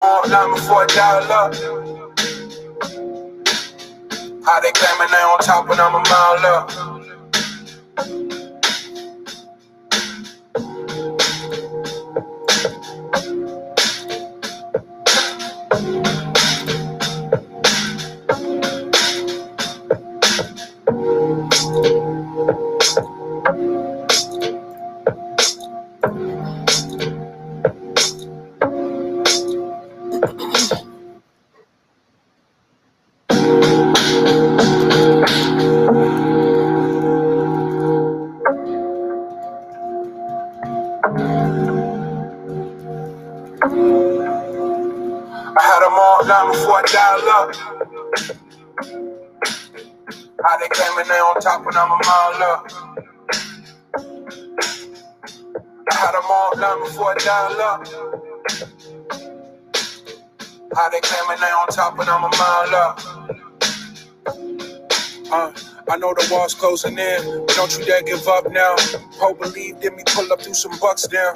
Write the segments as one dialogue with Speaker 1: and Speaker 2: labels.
Speaker 1: Line before $1. How they claiming they on top when I'm a mile up. I had them all line before $1. How they claiming they on top when I'm a mile up. I had them all line before $1. How they claiming they on top when I'm a mile up. I know the wall's closing in, but don't you dare give up now. Hope believe, then me pull up through some bucks down.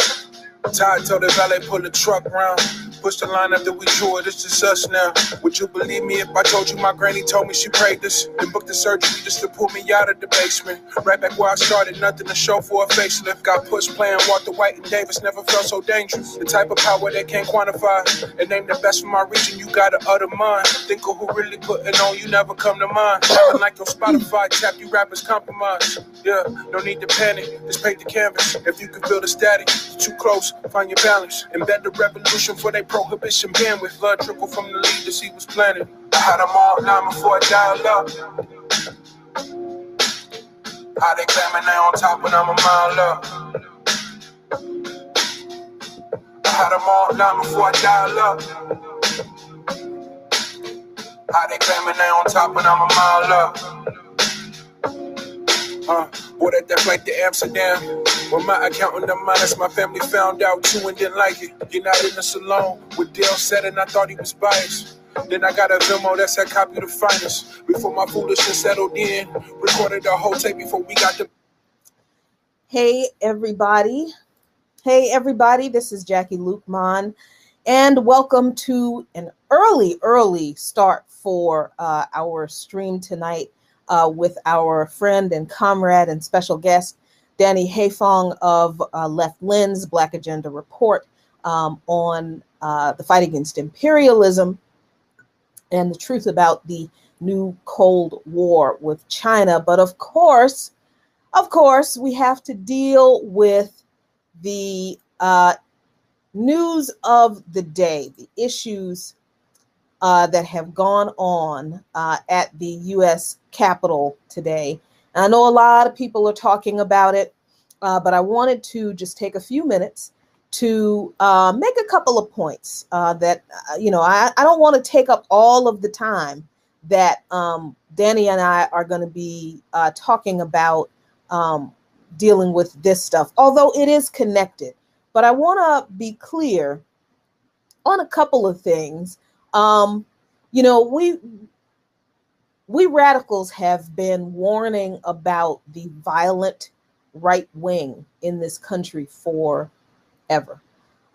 Speaker 1: Todd told the valet pull the truck round. Push the line after we drew it, it's just us now. Would you believe me if I told you my granny told me she prayed this? Then booked the surgery just to pull me out of the basement. Right back where I started, nothing to show for a facelift. Got pushed playing Walter White and Davis, never felt so dangerous. The type of power they can't quantify. And name the best from my region, you gotta utter mine. Think of who really putting on, you never come to mind. Acting like your Spotify tap, you rappers compromise. Yeah, no need to panic, just paint the canvas. If you can feel the static, too close, find your balance. Embed the revolution for they prohibition bandwidth. Blood trickle from the lead to see what's planted. I had them all line before $1. How they claiming they on top when I'm a mile up. I had them all line before $1. How they claiming they on top when I'm a mile up. Bought at that flight to Amsterdam. When my accountant of minus, my family found out too and didn't like it. You're not in the salon with Dale said, and I thought he was biased. Then I got a Venmo that said copy the finest. Before my foolishness settled in, recorded the whole tape before we got the.
Speaker 2: Hey everybody, this is Jackie Luqman, and welcome to an early start for our stream tonight with our friend and comrade and special guest, Danny Haifong of Left Lens, Black Agenda Report on the fight against imperialism and the truth about the new Cold War with China. But of course, we have to deal with the news of the day, the issues that have gone on at the U.S. Capitol today. And I know a lot of people are talking about it, but I wanted to just take a few minutes to make a couple of points that, I don't want to take up all of the time that Danny and I are going to be talking about dealing with this stuff, although it is connected. But I want to be clear on a couple of things. We radicals have been warning about the violent right wing in this country forever.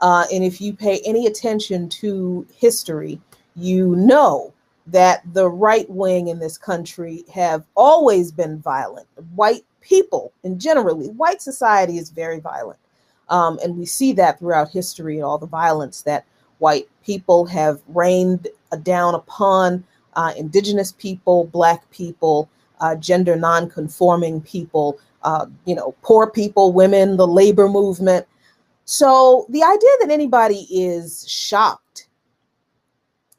Speaker 2: And if you pay any attention to history, you know that the right wing in this country have always been violent. White people, and generally, white society is very violent. And we see that throughout history and all the violence that white people have rained down upon indigenous people, Black people, gender non-conforming people, poor people, women, the labor movement. So the idea that anybody is shocked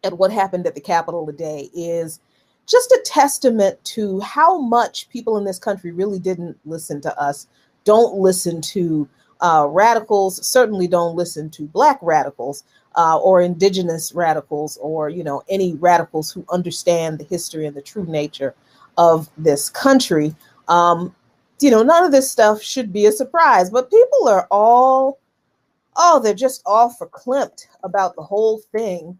Speaker 2: at what happened at the Capitol today is just a testament to how much people in this country really didn't listen to us, don't listen to radicals, certainly don't listen to Black radicals or indigenous radicals or, any radicals who understand the history and the true nature of this country. None of this stuff should be a surprise, but people are they're just all verklempt about the whole thing.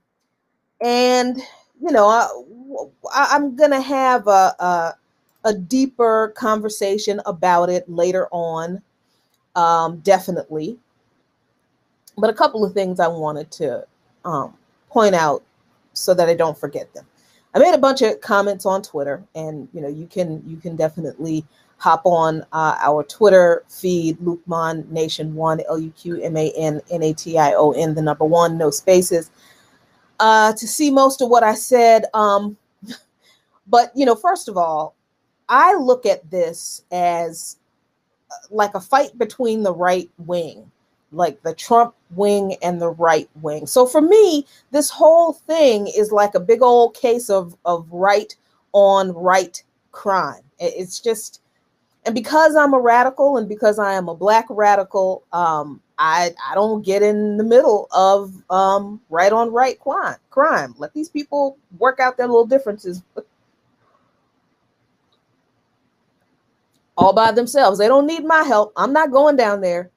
Speaker 2: And, I'm going to have a deeper conversation about it later on, definitely. But a couple of things I wanted to point out so that I don't forget them. I made a bunch of comments on Twitter, and you can definitely hop on our Twitter feed, Luqman Nation 1, LUQMANNATION, the number 1, no spaces, to see most of what I said. But first of all, I look at this as like a fight between the right wing, like the Trump wing and the right wing. So for me, this whole thing is like a big old case of right on right crime. It's just, and because I'm a radical and because I am a Black radical, I don't get in the middle of right on right crime. Let these people work out their little differences all by themselves. They don't need my help. I'm not going down there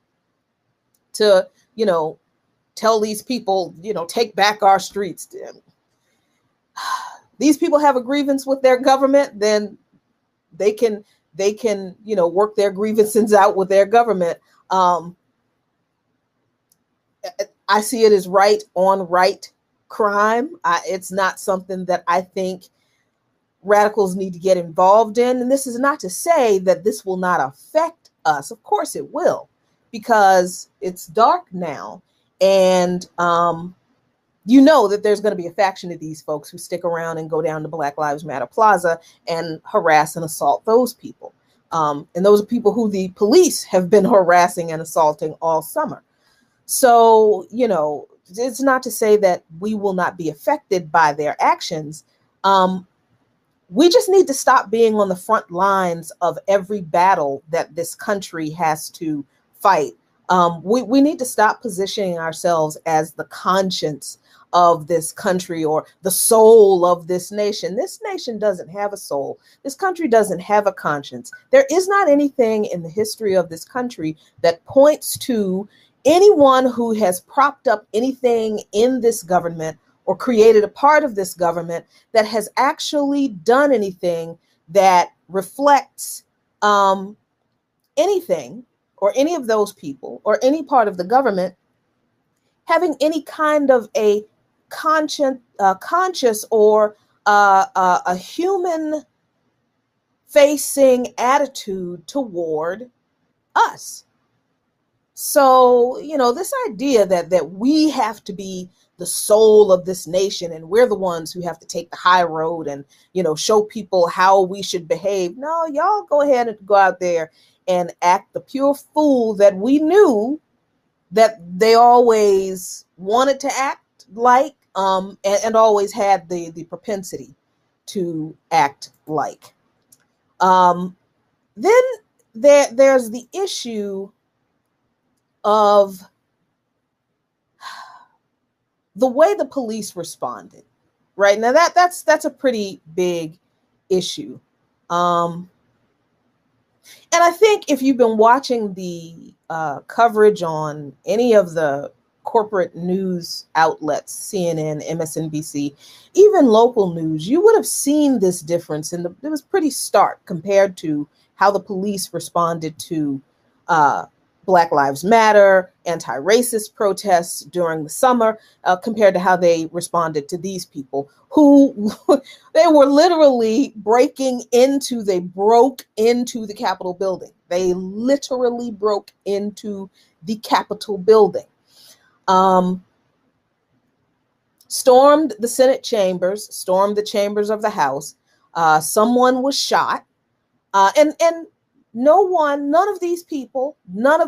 Speaker 2: to, tell these people, take back our streets. These people have a grievance with their government, then they can, work their grievances out with their government. I see it as right on right crime. It's not something that I think radicals need to get involved in. And this is not to say that this will not affect us. Of course it will, because it's dark now. And that there's going to be a faction of these folks who stick around and go down to Black Lives Matter Plaza and harass and assault those people. And those are people who the police have been harassing and assaulting all summer. So, it's not to say that we will not be affected by their actions. We just need to stop being on the front lines of every battle that this country has to fight. We need to stop positioning ourselves as the conscience of this country or the soul of this nation. This nation doesn't have a soul. This country doesn't have a conscience. There is not anything in the history of this country that points to anyone who has propped up anything in this government or created a part of this government that has actually done anything that reflects anything or any of those people or any part of the government having any kind of a conscious or a human facing attitude toward us. So, this idea that we have to be the soul of this nation and we're the ones who have to take the high road and, show people how we should behave. No, y'all go ahead and go out there and act the pure fool that we knew that they always wanted to act like, and always had the propensity to act like. Then there's the issue of the way the police responded, right? Now that's a pretty big issue. And I think if you've been watching the coverage on any of the corporate news outlets, CNN, MSNBC, even local news, you would have seen this difference. And it was pretty stark compared to how the police responded to Black Lives Matter, anti-racist protests during the summer, compared to how they responded to these people who they were literally broke into the Capitol building. They literally broke into the Capitol building, stormed the Senate chambers, stormed the chambers of the House. Someone was shot, and none of these people, now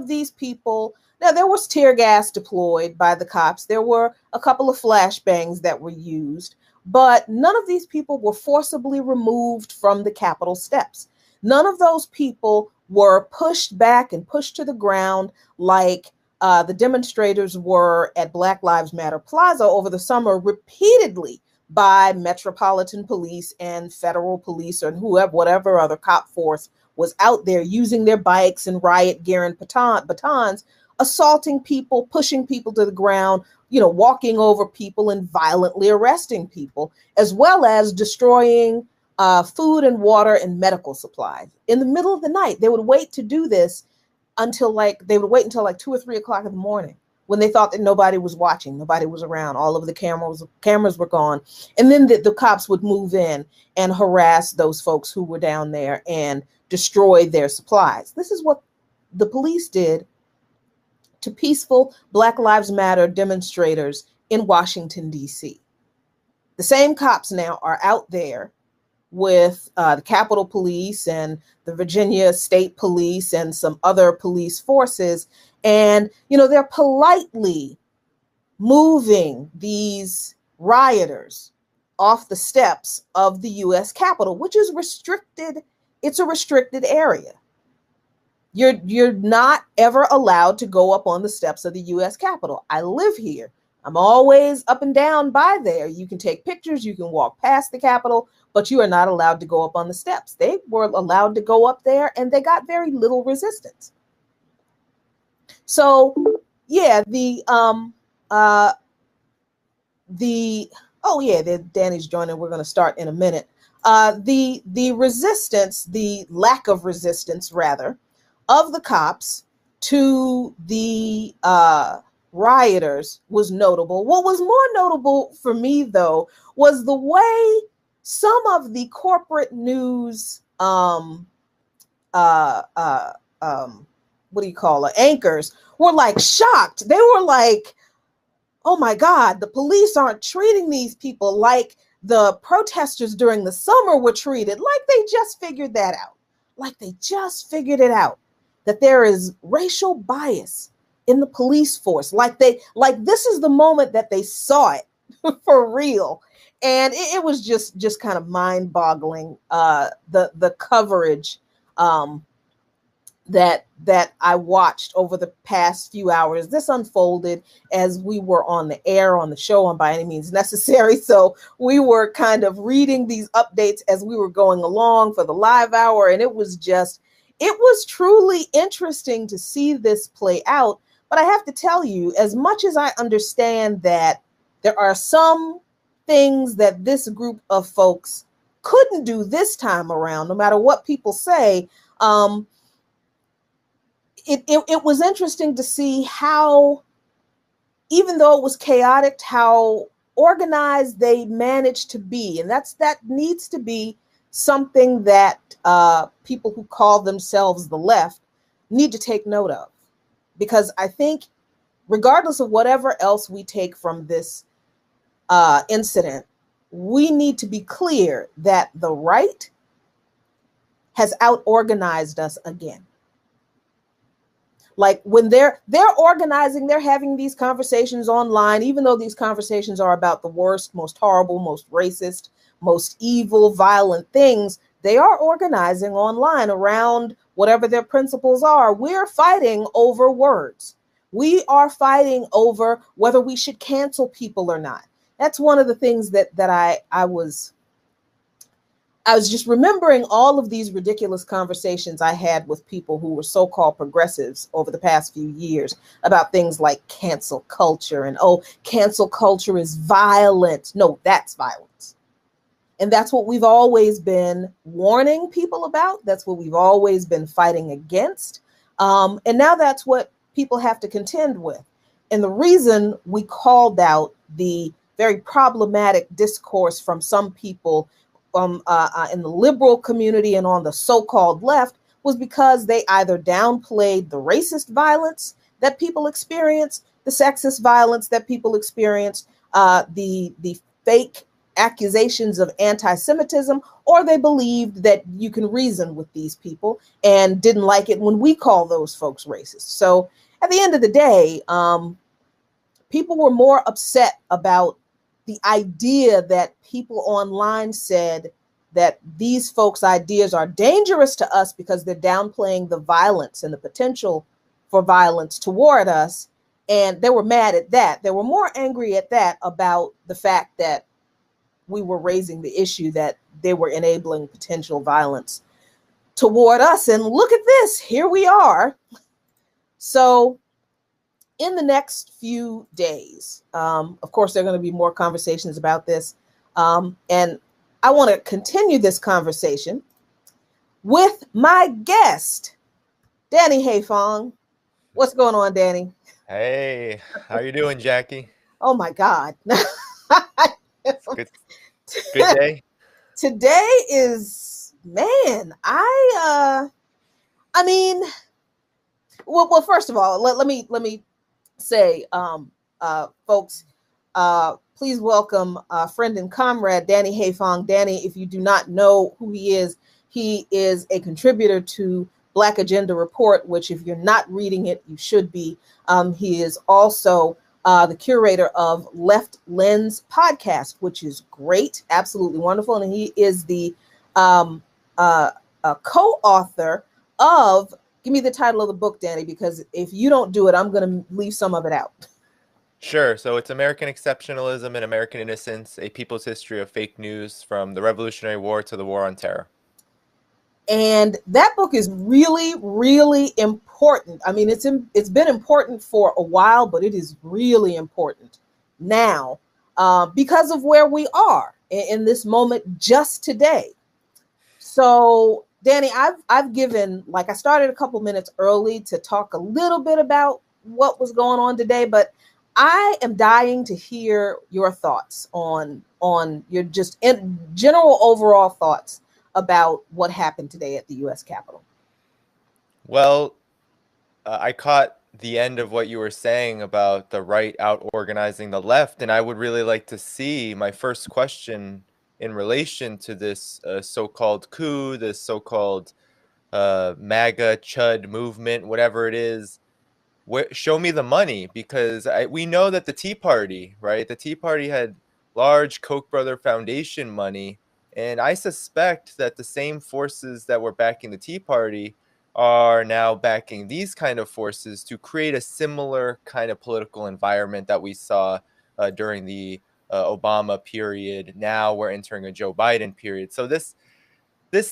Speaker 2: there was tear gas deployed by the cops. There were a couple of flashbangs that were used, but none of these people were forcibly removed from the Capitol steps. None of those people were pushed back and pushed to the ground like the demonstrators were at Black Lives Matter Plaza over the summer repeatedly by Metropolitan Police and federal police and whatever other cop force was out there using their bikes and riot gear and batons, assaulting people, pushing people to the ground, walking over people and violently arresting people, as well as destroying food and water and medical supplies. In the middle of the night, they would wait to do this until 2 or 3 o'clock in the morning. when they thought that nobody was watching, nobody was around, all of the cameras were gone. And then the cops would move in and harass those folks who were down there and destroy their supplies. This is what the police did to peaceful Black Lives Matter demonstrators in Washington, D.C. The same cops now are out there with the Capitol Police and the Virginia State Police and some other police forces. And, they're politely moving these rioters off the steps of the U.S. Capitol, which is restricted. It's a restricted area. You're not ever allowed to go up on the steps of the U.S. Capitol. I live here. I'm always up and down by there. You can take pictures, you can walk past the Capitol, but you are not allowed to go up on the steps. They were allowed to go up there, and they got very little resistance. So, yeah, Danny's joining. We're going to start in a minute. The resistance, the lack of resistance, rather, of the cops to the rioters was notable. What was more notable for me, though, was the way some of the corporate news anchors were like shocked. They were like, oh my God, the police aren't treating these people like the protesters during the summer were treated, like they just figured that out. Like they just figured it out, that there is racial bias in the police force. Like this is the moment that they saw it for real. And it was just kind of mind-boggling, the coverage that I watched over the past few hours. This unfolded as we were on the air on the show on By Any Means Necessary. So we were kind of reading these updates as we were going along for the live hour. And it was truly interesting to see this play out. But I have to tell you, as much as I understand that there are some things that this group of folks couldn't do this time around, no matter what people say, it was interesting to see how, even though it was chaotic, how organized they managed to be. And that needs to be something that people who call themselves the left need to take note of. Because I think regardless of whatever else we take from this incident, we need to be clear that the right has out-organized us again. Like when they're organizing, they're having these conversations online, even though these conversations are about the worst, most horrible, most racist, most evil, violent things, they are organizing online around whatever their principles are. We're fighting over words. We are fighting over whether we should cancel people or not. That's one of the things that I was just remembering all of these ridiculous conversations I had with people who were so-called progressives over the past few years about things like cancel culture and, oh, cancel culture is violent. No, that's violence. And that's what we've always been warning people about. That's what we've always been fighting against. And now that's what people have to contend with. And the reason we called out the very problematic discourse from some people in the liberal community and on the so-called left was because they either downplayed the racist violence that people experience, the sexist violence that people experience, the fake accusations of anti-Semitism, or they believed that you can reason with these people and didn't like it when we call those folks racist. So at the end of the day, people were more upset about the idea that people online said that these folks' ideas are dangerous to us because they're downplaying the violence and the potential for violence toward us. And they were mad at that. They were more angry at that about the fact that we were raising the issue that they were enabling potential violence toward us. And look at this, here we are. So in the next few days, of course, there are going to be more conversations about this. And I want to continue this conversation with my guest, Danny Hayfong. What's going on, Danny?
Speaker 3: Hey, how you doing, Jackie?
Speaker 2: Oh my God.
Speaker 3: It's good day.
Speaker 2: Today is, man, I mean, well first of all, let me say, folks, please welcome friend and comrade Danny Haifong. Danny, if you do not know who he is a contributor to Black Agenda Report, which, if you're not reading it, you should be. He is also the curator of Left Lens podcast, which is great, absolutely wonderful. And he is the um, co-author of, give me the title of the book, Danny, because if you don't do it, I'm going to leave some of it out.
Speaker 3: Sure. So it's American Exceptionalism and American Innocence, a people's history of fake news from the Revolutionary War to the War on Terror.
Speaker 2: And that book is really, really important. I mean, it's been important for a while, but it is really important now because of where we are in this moment just today. So, Danny, I've given, like, I started a couple minutes early to talk a little bit about what was going on today, but I am dying to hear your thoughts on your just general overall thoughts about what happened today at the U.S. Capitol.
Speaker 3: Well, I caught the end of what you were saying about the right out organizing the left, and I would really like to see my first question in relation to this so-called coup, this so-called MAGA Chud movement, whatever it is. Show me the money, because we know that the Tea Party, right? The Tea Party had large Koch brother foundation money, and I suspect that the same forces that were backing the Tea Party are now backing these kind of forces to create a similar kind of political environment that we saw during the Obama period. Now we're entering a Joe Biden period. So this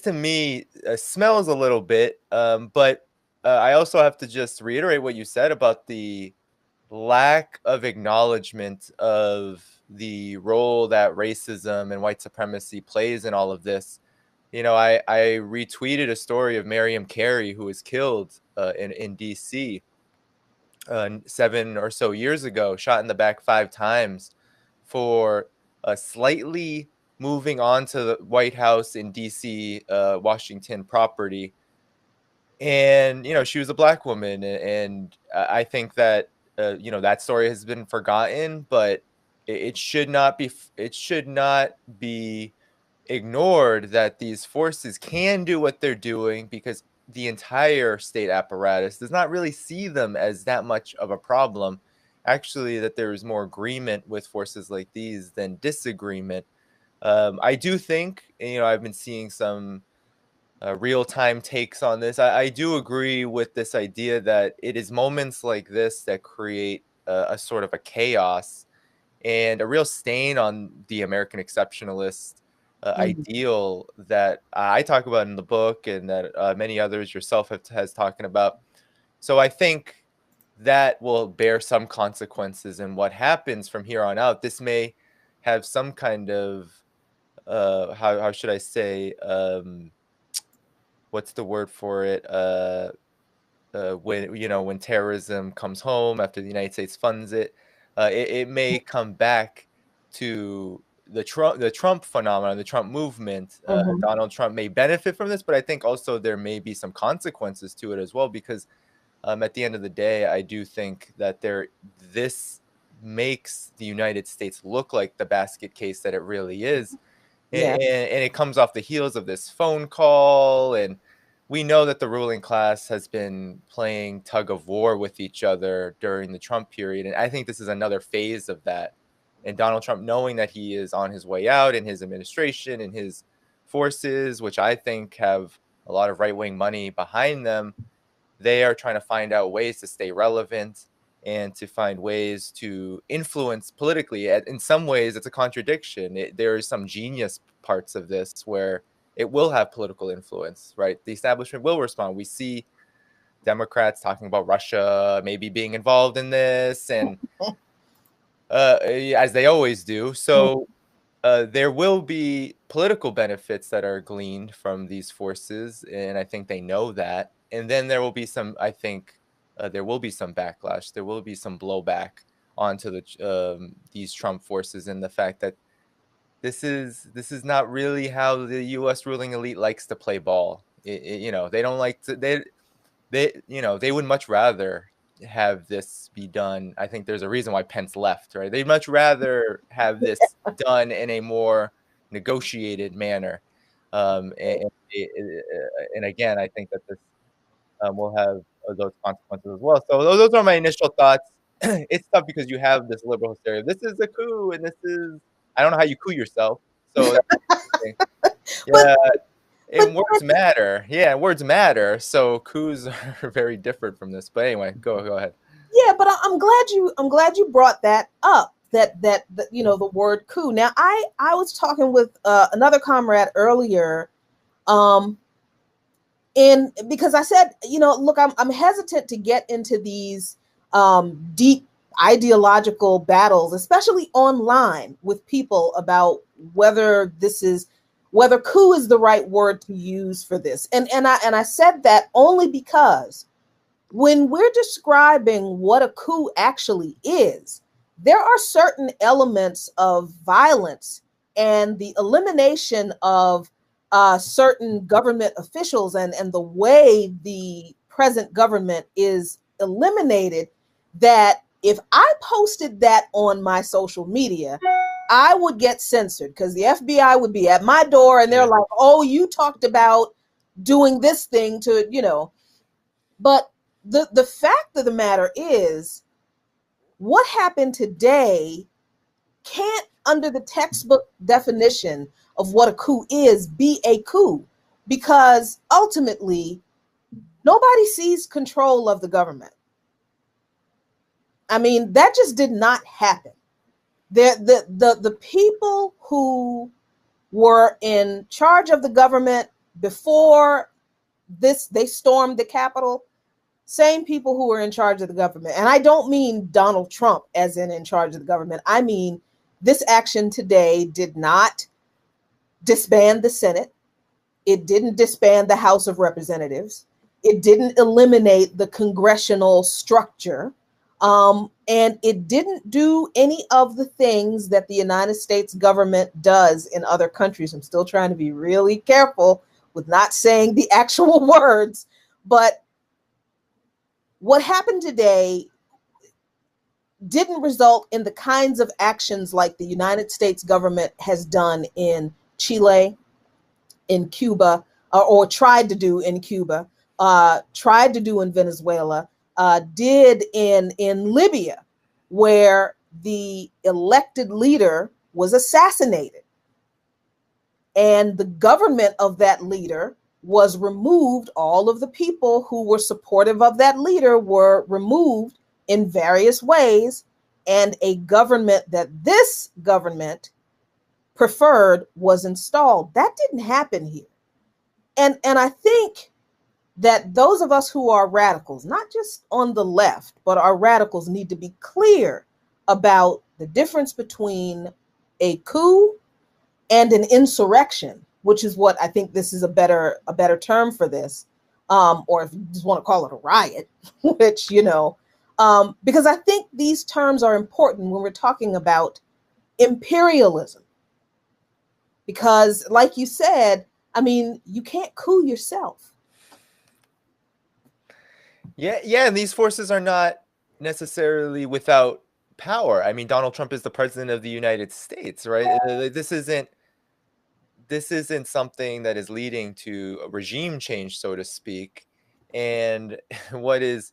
Speaker 3: to me smells a little bit, but I also have to just reiterate what you said about the lack of acknowledgement of the role that racism and white supremacy plays in all of this. You know, I retweeted a story of Miriam Carey, who was killed in D.C. 7 or so years ago, shot in the back 5 times for slightly moving on to the White House in D.C., Washington property. And, you know, she was a Black woman. And I think that, you know, that story has been forgotten, but it should not be ignored that these forces can do what they're doing, because the entire state apparatus does not really see them as that much of a problem. Actually, that there is more agreement with forces like these than disagreement. I do think, you know, I've been seeing some real-time takes on this. I do agree with this idea that it is moments like this that create a sort of a chaos and a real stain on the American exceptionalist ideal that I talk about in the book, and that many others, yourself, has talking about. So I think that will bear some consequences in what happens from here on out. This may have some kind of how should I say, what's the word for it? When, you know, when terrorism comes home after the United States funds it, it may come back to the Trump phenomenon, the Trump movement. Donald Trump may benefit from this, but I think also there may be some consequences to it as well, because at the end of the day, I do think that this makes the United States look like the basket case that it really is.
Speaker 2: Yeah.
Speaker 3: And it comes off the heels of this phone call, and we know that the ruling class has been playing tug of war with each other during the Trump period, and I think this is another phase of that. And Donald Trump, knowing that he is on his way out, in his administration and his forces, which I think have a lot of right-wing money behind them, they are trying to find out ways to stay relevant and to find ways to influence politically. In some ways, it's a contradiction. There is some genius parts of this where it will have political influence, right? The establishment will respond. We see Democrats talking about Russia maybe being involved in this, and as they always do. So there will be political benefits that are gleaned from these forces, and I think they know that. And then there will be some, I think, there will be some backlash. There will be some blowback onto these Trump forces, and the fact that this is not really how the U.S. ruling elite likes to play ball. They don't like to. They would much rather have this be done. I think there's a reason why Pence left, right? They'd much rather have this done in a more negotiated manner. And again, I think that this will have those consequences as well. So those are my initial thoughts. It's tough because you have this liberal hysteria. This is a coup, and this is, I don't know how you coup yourself. So
Speaker 2: but
Speaker 3: yeah,
Speaker 2: but
Speaker 3: and words matter. Yeah, words matter. So coups are very different from this. But anyway, go ahead.
Speaker 2: yeah, but I'm glad you brought that up. That the word coup. Now I was talking with another comrade earlier, and because I said, look, I'm hesitant to get into these deep ideological battles, especially online with people about whether coup is the right word to use for this. And I said that only because when we're describing what a coup actually is, there are certain elements of violence and the elimination of certain government officials and the way the present government is eliminated, that if I posted that on my social media, I would get censored because the FBI would be at my door and they're like, oh, you talked about doing this thing to. But the fact of the matter is, what happened today can't, under the textbook definition of what a coup is, be a coup, because ultimately nobody seized control of the government. I mean, that just did not happen. The people who were in charge of the government before this, they stormed the Capitol, same people who were in charge of the government. And I don't mean Donald Trump as in charge of the government. I mean, this action today did not disband the Senate. It didn't disband the House of Representatives. It didn't eliminate the congressional structure. And it didn't do any of the things that the United States government does in other countries. I'm still trying to be really careful with not saying the actual words, but what happened today didn't result in the kinds of actions like the United States government has done in Chile, in Cuba, or tried to do in Cuba, tried to do in Venezuela, did in Libya, where the elected leader was assassinated. And the government of that leader was removed. All of the people who were supportive of that leader were removed in various ways. And a government that this government preferred was installed. That didn't happen here. And I think that those of us who are radicals, not just on the left, but are radicals, need to be clear about the difference between a coup and an insurrection, which is what I think this is a better term for this, or if you just want to call it a riot, which, because I think these terms are important when we're talking about imperialism. Because, like you said, I mean, you can't coup yourself.
Speaker 3: Yeah, and these forces are not necessarily without power. I mean, Donald Trump is the president of the United States, right? This isn't something that is leading to a regime change, so to speak. And what is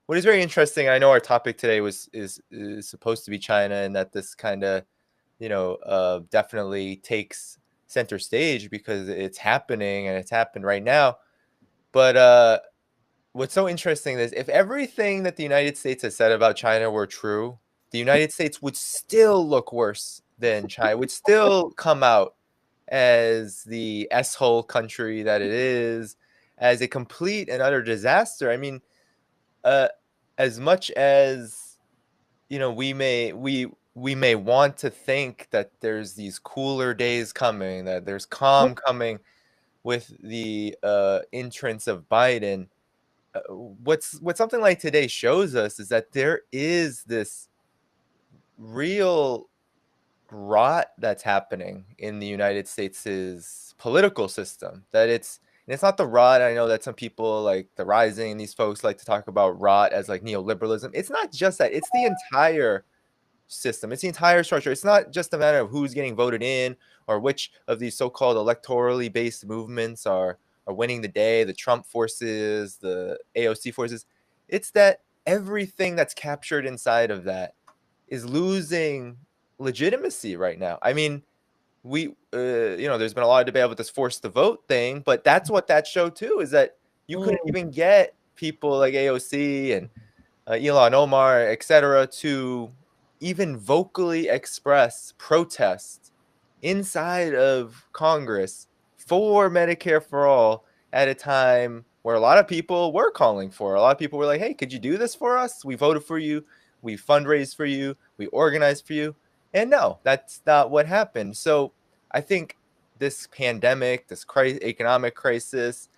Speaker 3: very interesting, I know our topic today is supposed to be China, and that this kind of definitely takes center stage because it's happening and it's happened right now. But what's so interesting is if everything that the United States has said about China were true, the United States would still look worse than China, would still come out as the S-hole country that it is, as a complete and utter disaster. I mean, as much as we may want to think that there's these cooler days coming, that there's calm coming with the entrance of Biden, what something like today shows us is that there is this real rot that's happening in the United States' political system. That it's not the rot. I know that some people like the Rising, these folks like to talk about rot as like neoliberalism. It's not just that. It's the entire system. It's the entire structure. It's not just a matter of who's getting voted in or which of these so-called electorally based movements are winning the day, the Trump forces, the AOC forces. It's that everything that's captured inside of that is losing legitimacy right now. I mean, we there's been a lot of debate about this forced to vote thing, but that's what that showed too, is that you couldn't even get people like AOC and Elon Omar, etc., to even vocally express protest inside of Congress for Medicare for all at a time where a lot of people were calling for. A lot of people were like, hey, could you do this for us? We voted for you. We fundraised for you. We organized for you. And no, that's not what happened. So I think this pandemic, this economic crisis,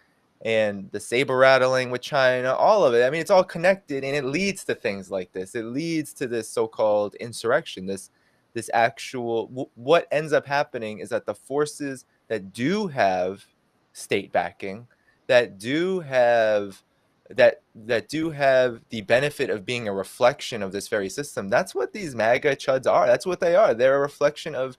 Speaker 3: and the saber rattling with China, all of it. I mean, it's all connected, and it leads to things like this. It leads to this so-called insurrection. This actual what ends up happening is that the forces that do have state backing, that do have the benefit of being a reflection of this very system. That's what these MAGA chuds are. That's what they are. They're a reflection of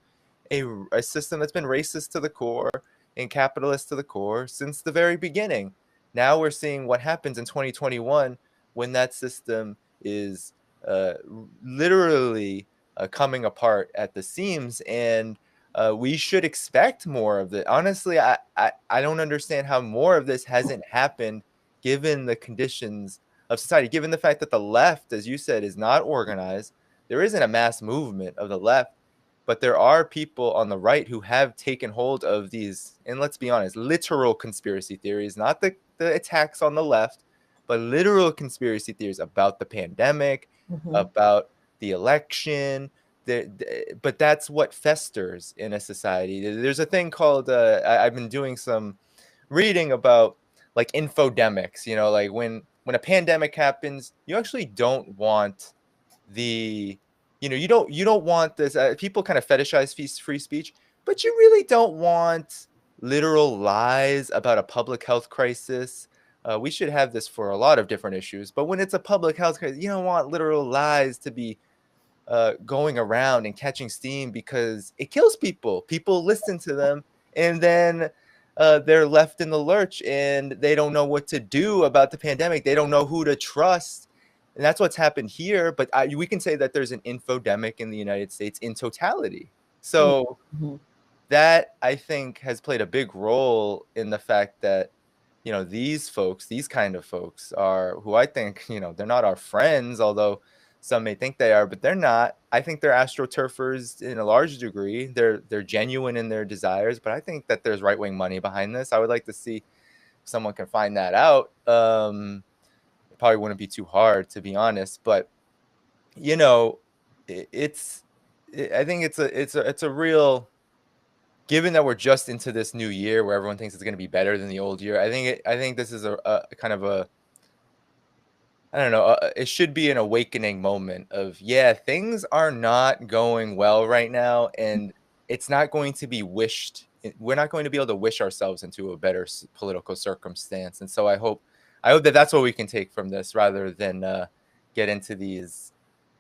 Speaker 3: a system that's been racist to the core and capitalist to the core since the very beginning. Now we're seeing what happens in 2021 when that system is literally coming apart at the seams, and we should expect more of it. Honestly, I don't understand how more of this hasn't happened given the conditions of society, given the fact that the left, as you said, is not organized. There isn't a mass movement of the left, but there are people on the right who have taken hold of these, and let's be honest, literal conspiracy theories, not the attacks on the left, but literal conspiracy theories about the pandemic, about the election. But that's what festers in a society. There's a thing called, I've been doing some reading about like infodemics, like when a pandemic happens, you actually don't want the you don't want this. People kind of fetishize free speech, but you really don't want literal lies about a public health crisis. We should have this for a lot of different issues, but when it's a public health crisis, you don't want literal lies to be going around and catching steam, because it kills people. People listen to them, and then they're left in the lurch, and they don't know what to do about the pandemic. They don't know who to trust. And that's what's happened here. But we can say that there's an infodemic in the United States in totality. So that, I think, has played a big role in the fact that, these folks, these kind of folks are who I think, they're not our friends, although some may think they are, but they're not. I think they're astroturfers in a large degree. They're genuine in their desires, but I think that there's right-wing money behind this. I would like to see if someone can find that out. It probably wouldn't be too hard, to be honest, but I think it's a real, given that we're just into this new year where everyone thinks it's going to be better than the old year. I think this is a kind of a, I don't know, it should be an awakening moment of, things are not going well right now, and it's not going to be wished. We're not going to be able to wish ourselves into a better political circumstance. And so I hope that that's what we can take from this, rather than get into these,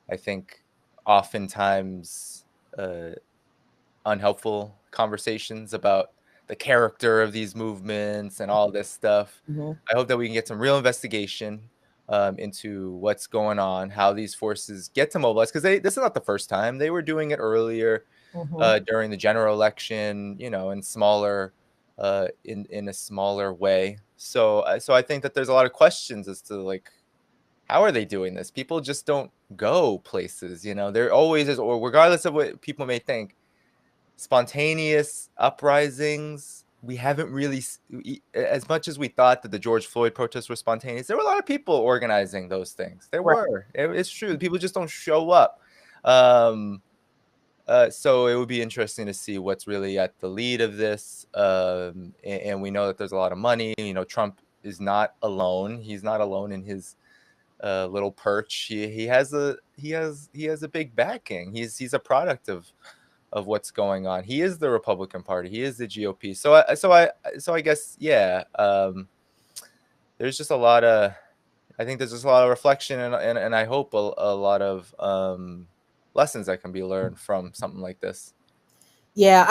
Speaker 3: I think, oftentimes unhelpful conversations about the character of these movements and all this stuff. I hope that we can get some real investigation into what's going on, how these forces get to mobilize, because this is not the first time. They were doing it earlier during the general election, in smaller, in a smaller way. So I think that there's a lot of questions as to, like, how are they doing this? People just don't go places, There always is, or regardless of what people may think, spontaneous uprisings. We haven't really, as much as we thought that the George Floyd protests were spontaneous, there were a lot of people organizing those things. There were. It's true. People just don't show up. So it would be interesting to see what's really at the lead of this. And we know that there's a lot of money. Trump is not alone. He's not alone in his little perch. He has a big backing. He's a product of what's going on. He is the Republican Party. He is the GOP. So I guess, yeah. There's just a lot of, I think there's just a lot of reflection and I hope a lot of lessons that can be learned from something like this.
Speaker 2: Yeah,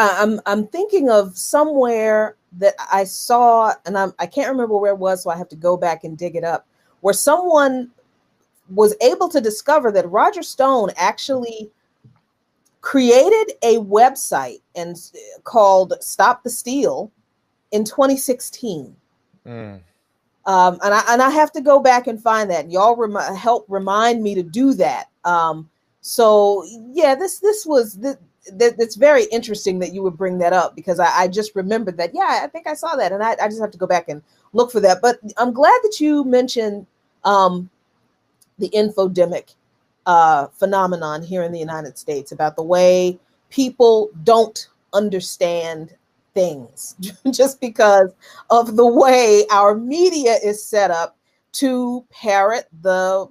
Speaker 2: I'm thinking of somewhere that I saw, and I can't remember where it was, so I have to go back and dig it up, where someone was able to discover that Roger Stone actually created a website and called Stop the Steal in 2016.
Speaker 3: Mm.
Speaker 2: And I have to go back and find that. Y'all help remind me to do that. So yeah, that's very interesting that you would bring that up, because I just remembered that. Yeah, I think I saw that, and I just have to go back and look for that. But I'm glad that you mentioned the infodemic phenomenon here in the United States, about the way people don't understand things just because of the way our media is set up to parrot the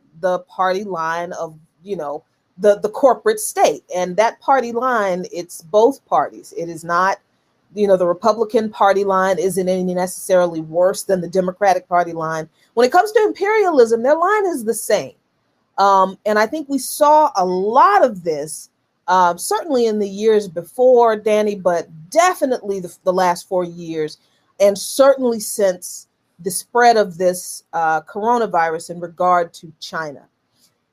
Speaker 2: party line of, you know, the corporate state. And that party line, it's both parties. It is not, you know, the Republican Party line isn't any necessarily worse than the Democratic Party line. When it comes to imperialism, their line is the same. And I think we saw a lot of this, certainly in the years before, Danny, but definitely the last 4 years, and certainly since the spread of this coronavirus in regard to China.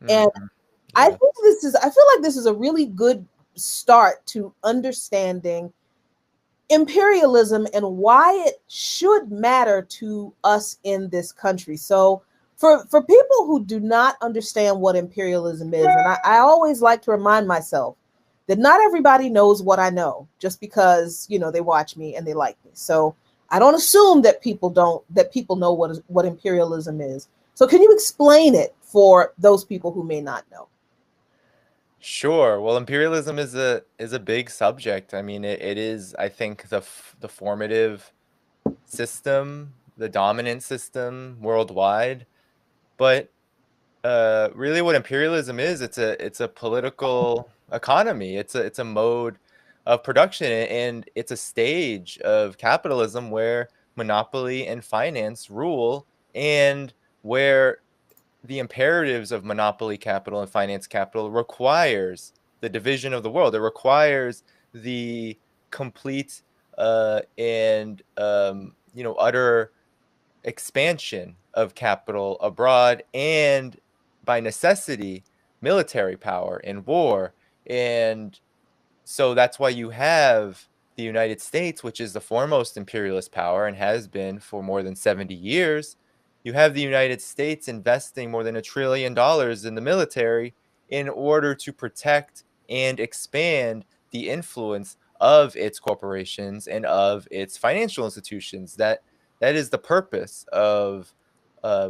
Speaker 2: And I think I feel like this is a really good start to understanding imperialism and why it should matter to us in this country. So for people who do not understand what imperialism is, and I always like to remind myself that not everybody knows what I know just because, you know, they watch me and they like me. So I don't assume that people know what imperialism is. So can you explain it for those people who may not know?
Speaker 3: Sure. Well, imperialism is a big subject. I mean, it is, I think, the formative system, the dominant system worldwide. But really, what imperialism is, it's a political economy. It's a mode of production, and it's a stage of capitalism where monopoly and finance rule, and where the imperatives of monopoly capital and finance capital requires the division of the world. It requires the complete and utter expansion of capital abroad, and by necessity military power and war. And so that's why you have the United States, which is the foremost imperialist power and has been for more than 70 years. You have the United States investing more than $1 trillion in the military in order to protect and expand the influence of its corporations and of its financial institutions. That is the purpose of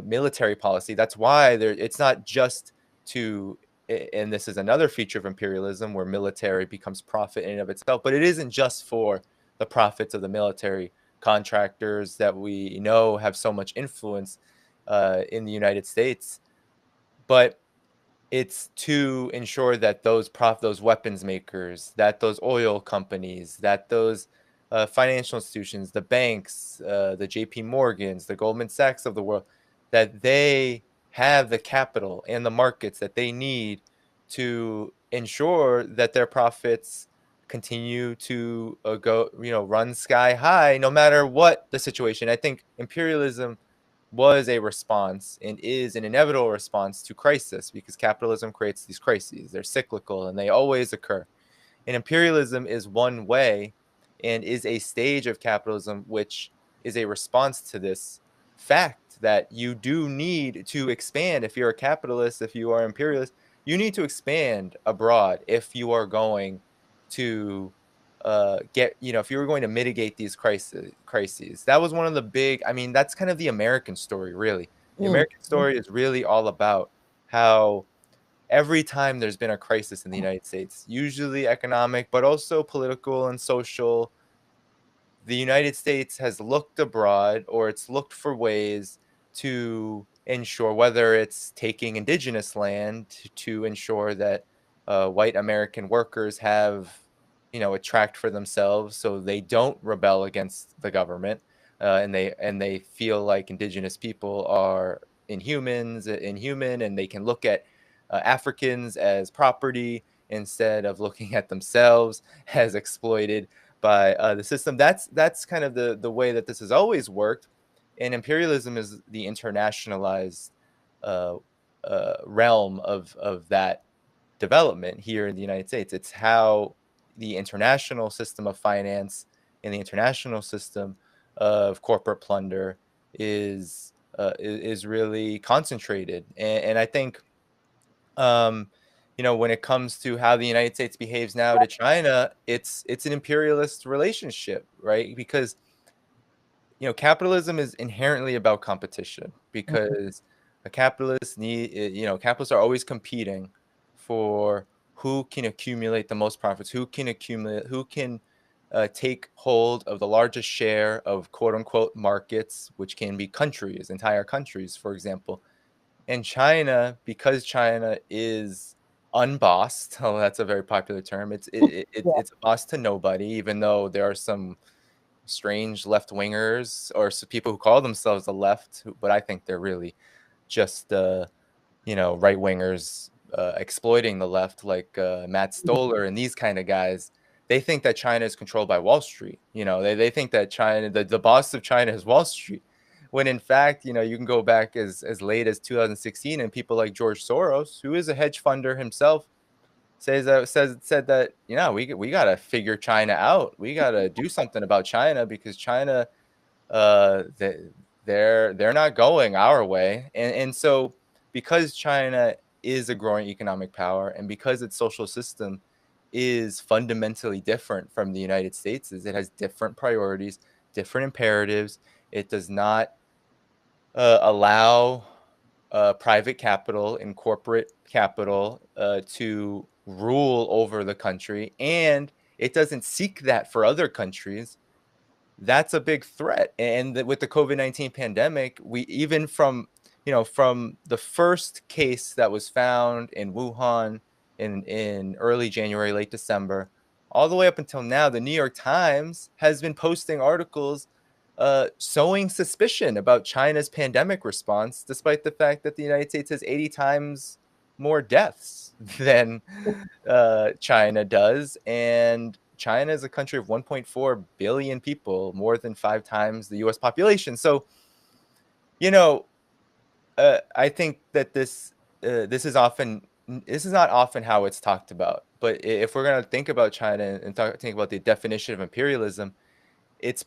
Speaker 3: military policy. That's why it's not just to, and this is another feature of imperialism where military becomes profit in and of itself, but it isn't just for the profits of the military contractors that we know have so much influence in the United States, but it's to ensure that those weapons makers, that those oil companies, that those financial institutions, the banks, the JP Morgans, the Goldman Sachs of the world, that they have the capital and the markets that they need to ensure that their profits continue to run sky high no matter what the situation. I think imperialism was a response and is an inevitable response to crisis, because capitalism creates these crises. They're cyclical and they always occur. And imperialism is one way and is a stage of capitalism which is a response to this fact that you do need to expand. If you're a capitalist, if you are imperialist, you need to expand abroad if you are going to if you were going to mitigate these crises. That was one of the big, I mean, that's kind of the American story, really. The American story is really all about how every time there's been a crisis in the United States, usually economic, but also political and social, the United States has looked abroad, or it's looked for ways to ensure, whether it's taking indigenous land to ensure that white American workers have, a tract for themselves, so they don't rebel against the government, and they feel like indigenous people are inhuman, and they can look at Africans as property instead of looking at themselves as exploited by the system. That's kind of the way that this has always worked, and imperialism is the internationalized realm of that development here in the United States. It's how the international system of finance and the international system of corporate plunder is really concentrated, and I think when it comes to how the United States behaves now to China, it's an imperialist relationship, right? Because capitalism is inherently about competition, because a capitalist capitalists are always competing for who can accumulate the most profits, who can take hold of the largest share of quote unquote markets, which can be countries, entire countries, for example. And China, because China is unbossed, oh, that's a very popular term. It's a boss to nobody, even though there are some strange left wingers or some people who call themselves the left, but I think they're really just right wingers exploiting the left, like Matt Stoller and these kind of guys. They think that China is controlled by Wall Street. They think that China, the boss of China is Wall Street, when in fact, you can go back as late as 2016, and people like George Soros, who is a hedge funder himself, said that we got to figure China out. We got to do something about China, because China, they're not going our way, and so because China is a growing economic power, and because its social system is fundamentally different from the United States, it has different priorities, different imperatives. It does not allow private capital and corporate capital to rule over the country, and it doesn't seek that for other countries. That's a big threat. And with the COVID-19 pandemic, we even from the first case that was found in Wuhan in early January, late December, all the way up until now, the New York Times has been posting articles sowing suspicion about China's pandemic response, despite the fact that the United States has 80 times more deaths than China does. And China is a country of 1.4 billion people, more than 5 times the US population. So, I think that this is not often how it's talked about. But if we're going to think about China and think about the definition of imperialism, it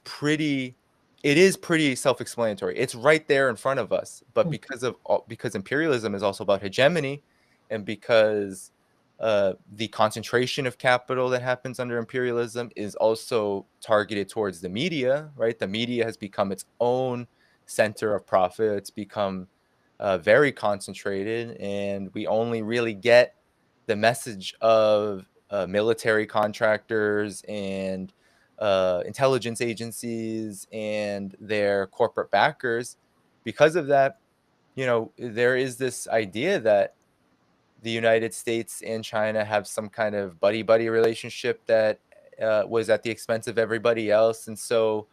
Speaker 3: is pretty self-explanatory. It's right there in front of us. But because imperialism is also about hegemony, and because the concentration of capital that happens under imperialism is also targeted towards the media, right? The media has become its own center of profit. It's become very concentrated, and we only really get the message of military contractors and intelligence agencies and their corporate backers. Because of that, there is this idea that the United States and China have some kind of buddy-buddy relationship that was at the expense of everybody else. And so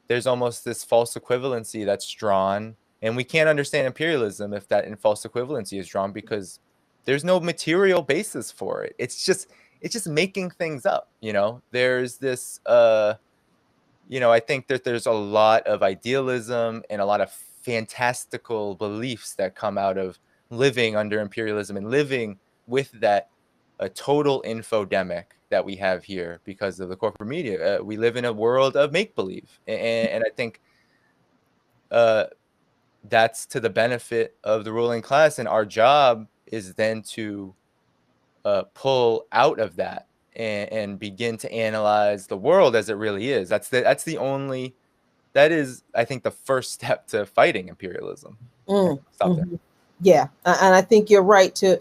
Speaker 3: there's almost this false equivalency that's drawn. And we can't understand imperialism if that false equivalency is drawn, because there's no material basis for it. It's just making things up. There's this I think that there's a lot of idealism and a lot of fantastical beliefs that come out of living under imperialism and living with that total infodemic that we have here because of the corporate media. We live in a world of make-believe, and I think that's to the benefit of the ruling class, and our job is then to pull out of that and begin to analyze the world as it really is. That is, I think, the first step to fighting imperialism. Stop there.
Speaker 2: Yeah, and I think you're right to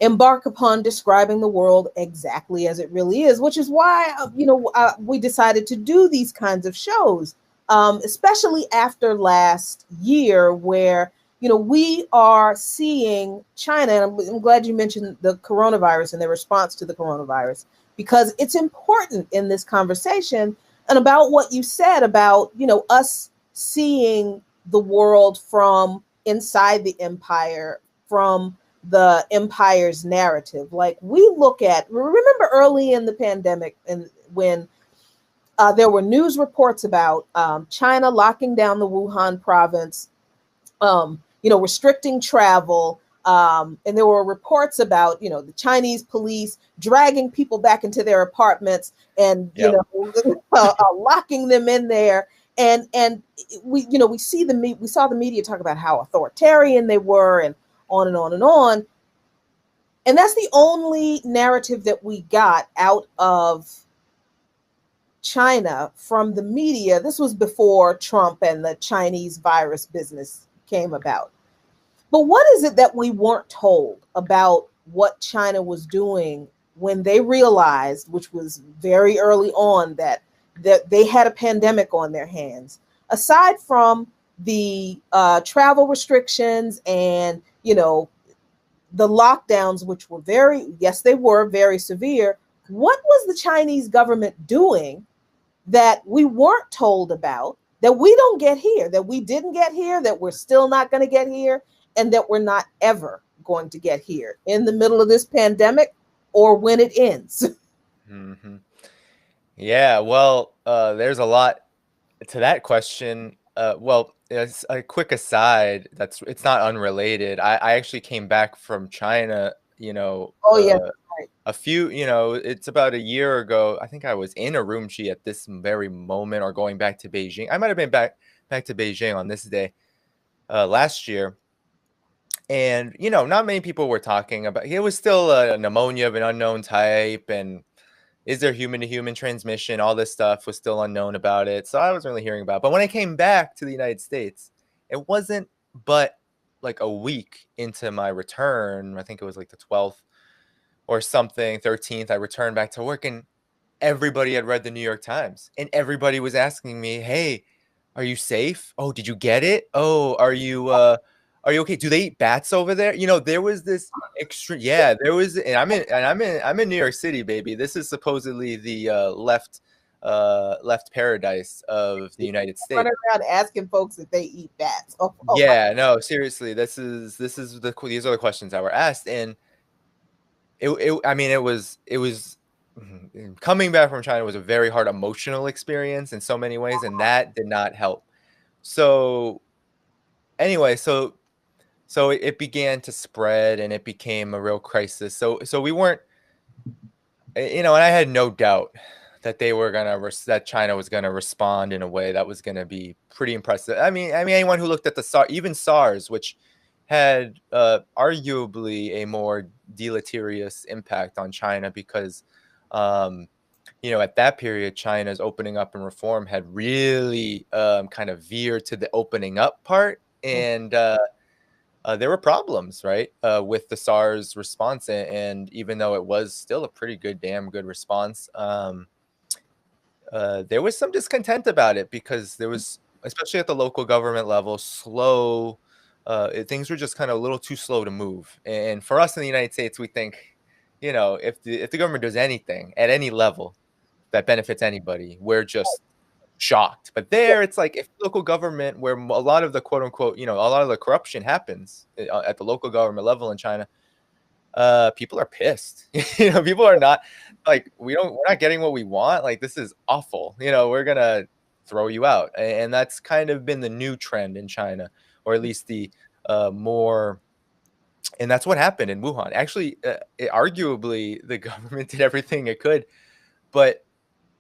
Speaker 2: embark upon describing the world exactly as it really is, which is why we decided to do these kinds of shows, especially after last year, where we are seeing China. And I'm glad you mentioned the coronavirus and their response to the coronavirus, because it's important in this conversation, and about what you said about us seeing the world from inside the empire, from the empire's narrative. Like, we remember early in the pandemic, and when there were news reports about China locking down the Wuhan province, restricting travel. And there were reports about, the Chinese police dragging people back into their apartments and, locking them in there. And we saw the media talk about how authoritarian they were, and on and on and on. And that's the only narrative that we got out of China from the media. This was before Trump and the Chinese virus business came about. But what is it that we weren't told about what China was doing when they realized, which was very early on, that they had a pandemic on their hands? Aside from the travel restrictions and, the lockdowns, which were they were very severe, what was the Chinese government doing that we weren't told about, that we don't get here, that we didn't get here, that we're still not going to get here, and that we're not ever going to get here in the middle of this pandemic or when it ends?
Speaker 3: Mm-hmm. Yeah, well, there's a lot to that question. Well, as a quick aside, it's not unrelated. I actually came back from China,
Speaker 2: Oh, yeah. Right.
Speaker 3: a few, it's about a year ago. I think I was in Urumqi at this very moment, or going back to Beijing. I might have been back to Beijing on this day last year. And, not many people were talking about it. Was still a pneumonia of an unknown type, and is there human-to-human transmission? All this stuff was still unknown about it. So I wasn't really hearing about it. But when I came back to the United States, it wasn't but like a week into my return. I think it was like the 12th or something, 13th. I returned back to work, and everybody had read the New York Times. And everybody was asking me, hey, are you safe? Oh, did you get it? Oh, are you okay? Do they eat bats over there? There was this extreme. Yeah, there was, and I'm in New York City, baby. This is supposedly the left paradise of the United States.
Speaker 2: Running around asking folks if they eat bats.
Speaker 3: Yeah, no, seriously. these are the questions that were asked, and it was coming back from China was a very hard emotional experience in so many ways, and that did not help. So anyway, so it began to spread, and it became a real crisis. So we weren't, and I had no doubt that that China was gonna respond in a way that was gonna be pretty impressive. I mean, anyone who looked at even SARS, which had arguably a more deleterious impact on China, because at that period, China's opening up and reform had really kind of veered to the opening up part, and there were problems, right, with the SARS response, and even though it was still a pretty damn good response, there was some discontent about it, because there was, especially at the local government level, things were just kind of a little too slow to move. And for us in the United States, we think, if the government does anything at any level that benefits anybody, we're just shocked. But there, it's like, if local government, where a lot of the quote unquote, a lot of the corruption happens at the local government level in China, people are pissed. People are not like, we're not getting what we want. Like, this is awful. We're gonna throw you out. And that's kind of been the new trend in China, or at least the more. And that's what happened in Wuhan. Actually, arguably, the government did everything it could, but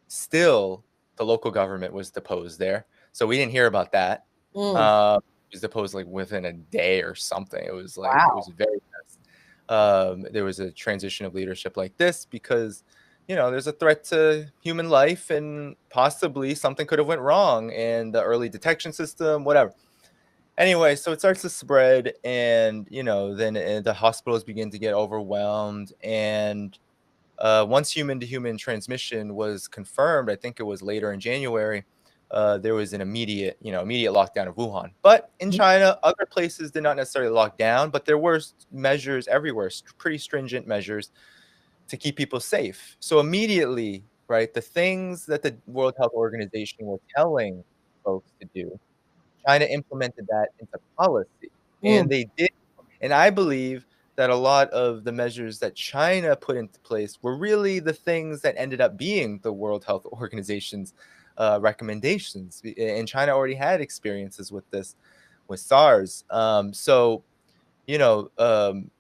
Speaker 3: still, the local government was deposed there. So we didn't hear about that. It was deposed like within a day or something. It was like,
Speaker 2: Wow.
Speaker 3: It was very fast. There was a transition of leadership like this, because there's a threat to human life, and possibly something could have went wrong, and the early detection system, whatever. Anyway, so it starts to spread, and then the hospitals begin to get overwhelmed, and once human-to-human transmission was confirmed, I think it was later in January, there was an immediate lockdown of Wuhan. But in China, other places did not necessarily lock down, but there were measures everywhere, pretty stringent measures to keep people safe. So immediately, right, the things that the World Health Organization was telling folks to do, China implemented that into policy,
Speaker 2: Mm,
Speaker 3: and they did. And I believe that a lot of the measures that China put into place were really the things that ended up being the World Health Organization's recommendations. And China already had experiences with this, with SARS. So, you know, um,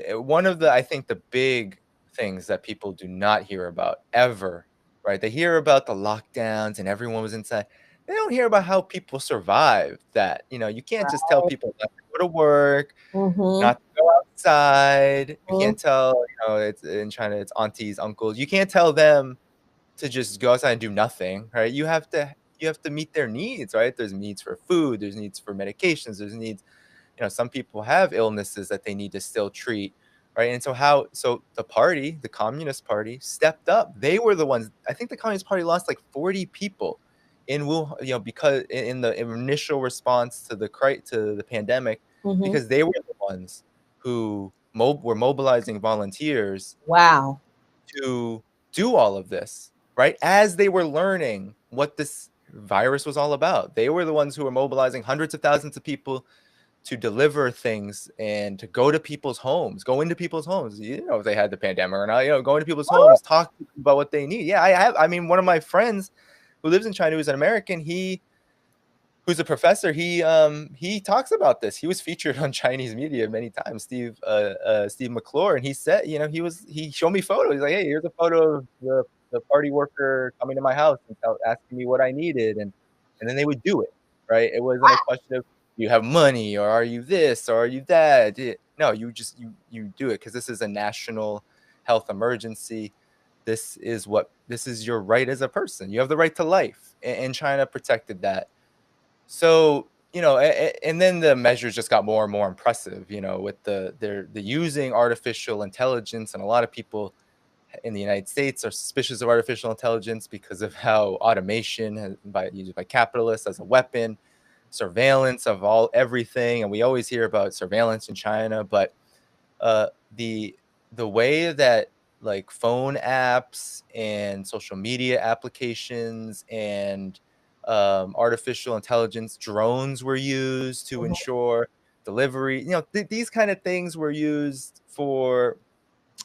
Speaker 3: one of I think the big things that people do not hear about ever, right? They hear about the lockdowns and everyone was inside. They don't hear about how people survived that. You can't just tell people not to go to work,
Speaker 2: mm-hmm,
Speaker 3: not to go outside. You
Speaker 2: mm-hmm.
Speaker 3: can't tell, it's in China, it's aunties, uncles. You can't tell them to just go outside and do nothing, right? You have to meet their needs, right? There's needs for food, there's needs for medications, there's needs, some people have illnesses that they need to still treat, right? And so the Communist Party stepped up. They were the ones. I think the Communist Party lost like 40 people in Wuhan, because in the initial response to the pandemic,
Speaker 2: Mm-hmm.
Speaker 3: because they were the ones who were mobilizing volunteers
Speaker 2: Wow.
Speaker 3: to do all of this, right? As they were learning what this virus was all about, they were the ones who were mobilizing hundreds of thousands of people to deliver things and to go into people's homes, if they had the pandemic or not, go into people's homes, talk to them about what they need. Yeah, I mean, one of my friends who lives in China, who's an American, who's a professor, he talks about this. He was featured on Chinese media many times, Steve McClure, and he said, he showed me photos. He's like, hey, here's a photo of the party worker coming to my house and asking me what I needed, and then they would do it, right? It wasn't a question of you have money or are you this or are you that. No, you do it because this is a national health emergency. This is your right as a person. You have the right to life, and China protected that. So, and then the measures just got more and more impressive, with the using artificial intelligence, and a lot of people in the United States are suspicious of artificial intelligence because of how automation used by capitalists as a weapon, surveillance of everything, and we always hear about surveillance in China, but uh, the the way that like phone apps and social media applications and artificial intelligence drones were used to ensure delivery, these kind of things were used for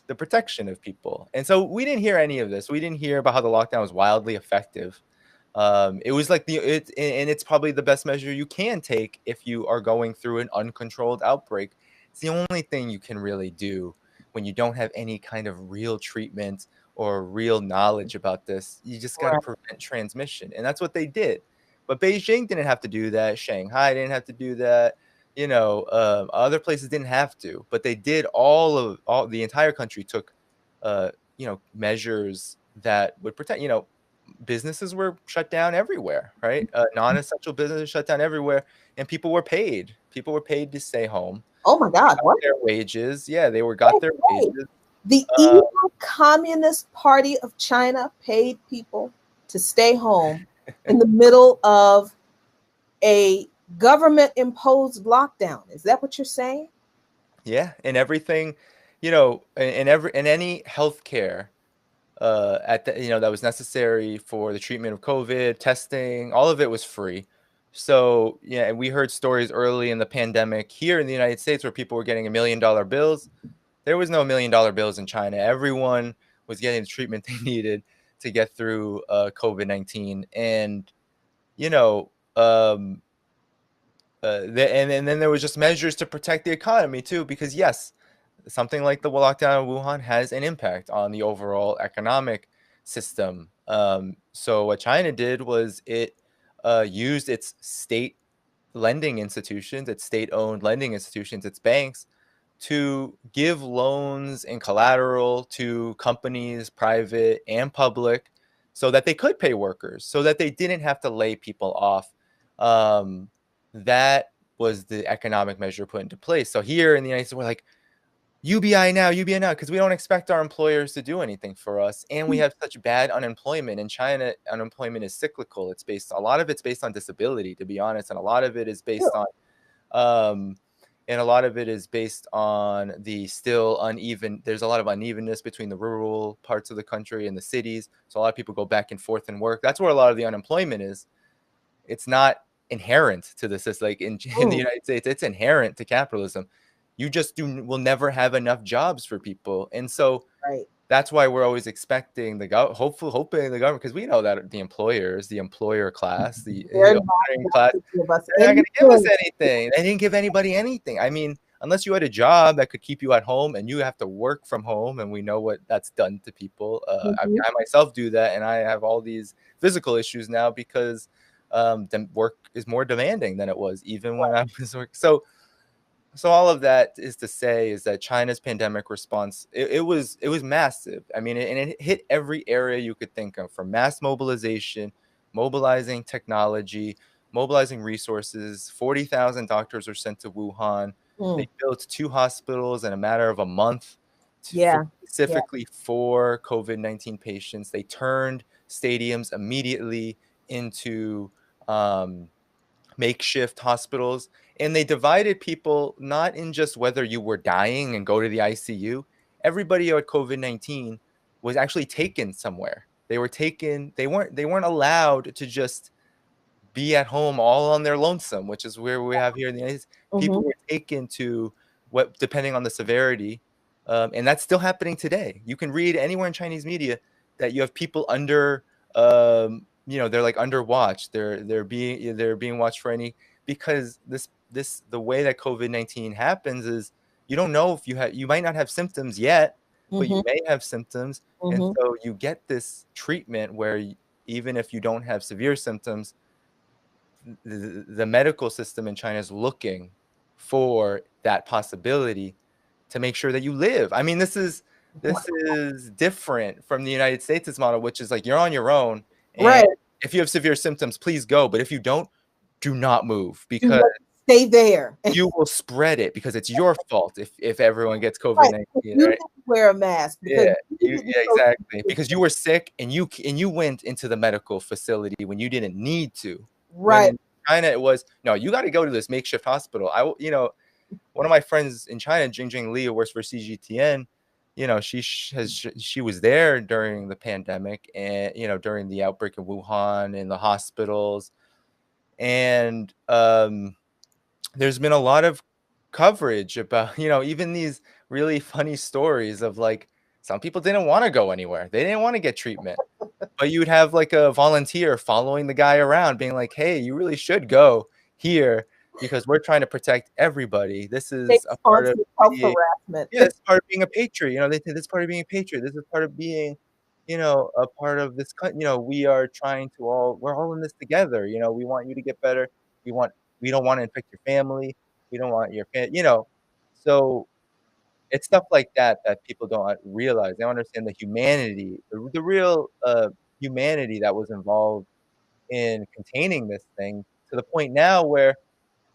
Speaker 3: the protection of people. And so we didn't hear any of this. We didn't hear about how the lockdown was wildly effective. It was like and it's probably the best measure you can take if you are going through an uncontrolled outbreak. It's the only thing you can really do when you don't have any kind of real treatment or real knowledge about this. You just got to
Speaker 2: Right.
Speaker 3: prevent transmission, and that's what they did. But Beijing didn't have to do that. Shanghai didn't have to do that. Other places didn't have to, but they did. All the entire country took, measures that would protect. Businesses were shut down everywhere, right? Non-essential businesses shut down everywhere, and people were paid. People were paid to stay home.
Speaker 2: Oh my God. What?
Speaker 3: Their wages, yeah, got their
Speaker 2: Wait.
Speaker 3: wages.
Speaker 2: The evil Communist Party of China paid people to stay home in the middle of a government imposed lockdown. Is that what you're saying?
Speaker 3: Yeah, and everything, in any healthcare that was necessary for the treatment of COVID, testing, all of it was free. So yeah, we heard stories early in the pandemic here in the United States where people were getting $1 million bills. There was no $1 million bills in China. Everyone was getting the treatment they needed to get through COVID-19. And you know um and then there was just measures to protect the economy too, because yes, something like the lockdown in Wuhan has an impact on the overall economic system. So what China did was it used its state lending institutions, its state-owned lending institutions, its banks, to give loans and collateral to companies, private and public, so that they could pay workers, so that they didn't have to lay people off. Um, that was the economic measure put into place. So here in the United States, we're like, UBI now, because we don't expect our employers to do anything for us. And we have such bad unemployment. In China, unemployment is cyclical. A lot of it's based on disability, to be honest. And a lot of it is based on, the still uneven. There's a lot of unevenness between the rural parts of the country and the cities. So a lot of people go back and forth and work. That's where a lot of the unemployment is. It's not inherent to the system. Like in the United States, it's inherent to capitalism. You just will never have enough jobs for people. And so that's why we're always expecting hoping the government, because we know that the employer class, the hiring class, they're not going to give us anything. They didn't give anybody anything. I mean, unless you had a job that could keep you at home and you have to work from home, and we know what that's done to people. I myself do that, and I have all these physical issues now because the work is more demanding than it was even when I was working. So all of that is to say is that China's pandemic response, it was massive. I mean, it hit every area you could think of, from mass mobilization, mobilizing technology, mobilizing resources. 40,000 doctors were sent to Wuhan. They built 2 hospitals in a matter of a month specifically for COVID-19 patients. They turned stadiums immediately into makeshift hospitals, and they divided people not in just whether you were dying and go to the ICU. Everybody who had COVID-19 was actually taken somewhere. They weren't allowed to just be at home all on their lonesome, which is where we have here in the United States. People were taken to depending on the severity, and that's still happening today. You can read anywhere in Chinese media that you have people under they're like under watch. They're being watched for because the way that COVID-19 happens is you don't know if you might not have symptoms yet, but you may have symptoms. And so you get this treatment where even if you don't have severe symptoms, the medical system in China is looking for that possibility to make sure that you live. I mean, this is different from the United States' model, which is like you're on your own. And if you have severe symptoms, please go. But if you don't, do not move, because
Speaker 2: stay there.
Speaker 3: You will spread it because it's your fault if everyone gets COVID-19.
Speaker 2: You right? Wear a mask.
Speaker 3: Exactly. Because you were sick and you went into the medical facility when you didn't need to.
Speaker 2: Right.
Speaker 3: When in China, it was, no, you got to go to this makeshift hospital. One of my friends in China, Jingjing Li, who works for CGTN, she was there during the pandemic and, during the outbreak of Wuhan in the hospitals. And there's been a lot of coverage about, even these really funny stories of like, some people didn't want to go anywhere. They didn't want to get treatment. But you would have like a volunteer following the guy around being like, hey, you really should go here because we're trying to protect everybody. This is a part of
Speaker 2: harassment.
Speaker 3: Yeah, it's part of being a patriot. They say this is part of being a patriot. This is part of being, a part of this. We are trying to we're all in this together. We want you to get better. We don't want to infect your family. We don't want your So it's stuff like that people don't realize. They don't understand the humanity, the real humanity that was involved in containing this thing, to the point now where,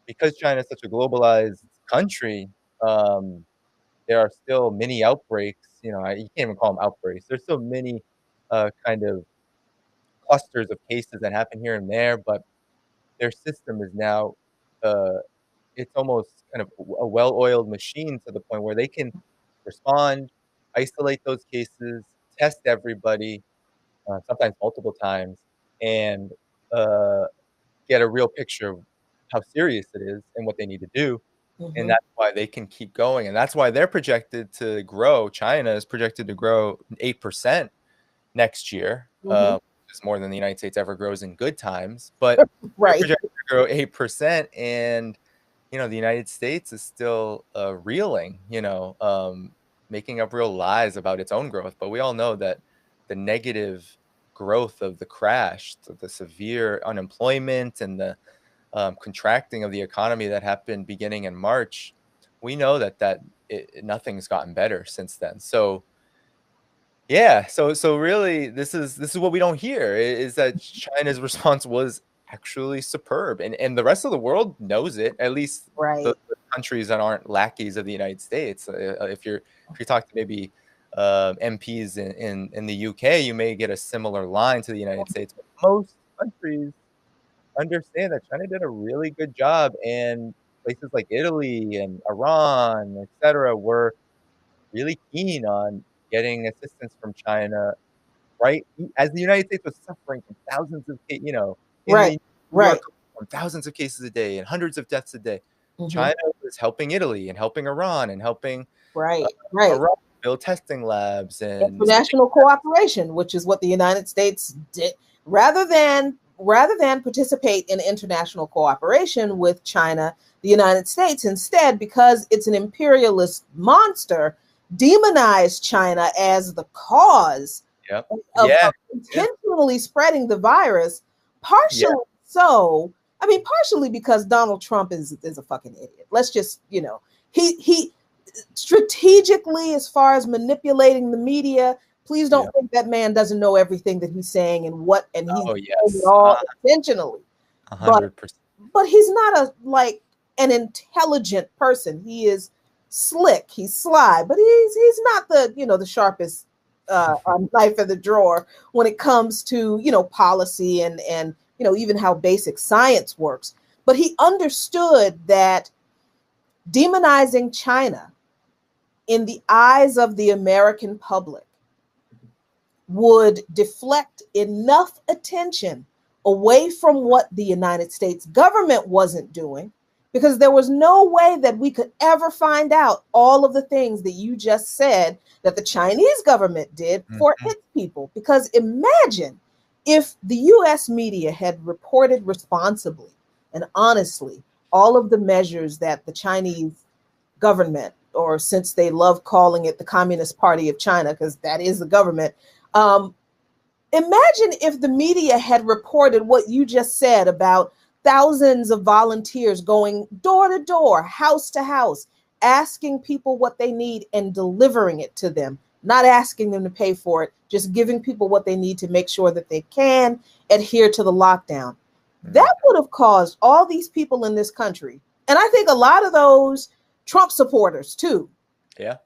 Speaker 3: because China is such a globalized country, there are still many outbreaks. You can't even call them outbreaks. There's still many kind of clusters of cases that happen here and there, but their system is now it's almost kind of a well-oiled machine, to the point where they can respond, isolate those cases, test everybody, sometimes multiple times, and get a real picture of how serious it is and what they need to do. And that's why they can keep going. And that's why they're projected to grow. China is projected to grow 8% next year, which is more than the United States ever grows in good times. But they're projected to grow 8%. And, the United States is still reeling, making up real lies about its own growth. But we all know that the negative growth of the crash, the severe unemployment, and the contracting of the economy that happened beginning in March, we know that nothing's gotten better since then. So yeah, so really this is what we don't hear, is that China's response was actually superb, and the rest of the world knows it. At least
Speaker 2: Right.
Speaker 3: the countries that aren't lackeys of the United States. If you talk to maybe MPs in the UK, you may get a similar line to the United States. But most countries understand that China did a really good job, and places like Italy and Iran, etc., were really keen on getting assistance from China, right? As the United States was suffering from thousands of, in
Speaker 2: Right.
Speaker 3: the New York,
Speaker 2: Right.
Speaker 3: from thousands of cases a day and hundreds of deaths a day,
Speaker 2: Hmm.
Speaker 3: China was helping Italy and helping Iran and helping
Speaker 2: Right. Right.
Speaker 3: Iraq build testing labs and
Speaker 2: International cooperation, which is what the United States did, rather than participate in international cooperation with China, the United States instead, because it's an imperialist monster, demonized China as the cause
Speaker 3: Yep.
Speaker 2: of
Speaker 3: Yeah.
Speaker 2: intentionally spreading the virus. Partially so, I mean, partially because Donald Trump is a fucking idiot. Let's just, he strategically, as far as manipulating the media, please don't think that man doesn't know everything that he's saying and he's
Speaker 3: Oh
Speaker 2: doing
Speaker 3: yes.
Speaker 2: it all intentionally.
Speaker 3: 100%.
Speaker 2: But he's not an intelligent person. He is slick, he's sly, but he's not the sharpest knife in the drawer when it comes to policy and even how basic science works. But he understood that demonizing China in the eyes of the American public would deflect enough attention away from what the United States government wasn't doing, because there was no way that we could ever find out all of the things that you just said that the Chinese government did for its people. Because imagine if the US media had reported responsibly and honestly all of the measures that the Chinese government, or since they love calling it the Communist Party of China, because that is the government, imagine if the media had reported what you just said about thousands of volunteers going door to door, house to house, asking people what they need and delivering it to them, not asking them to pay for it, just giving people what they need to make sure that they can adhere to the lockdown. That would have caused all these people in this country, and I think a lot of those Trump supporters too,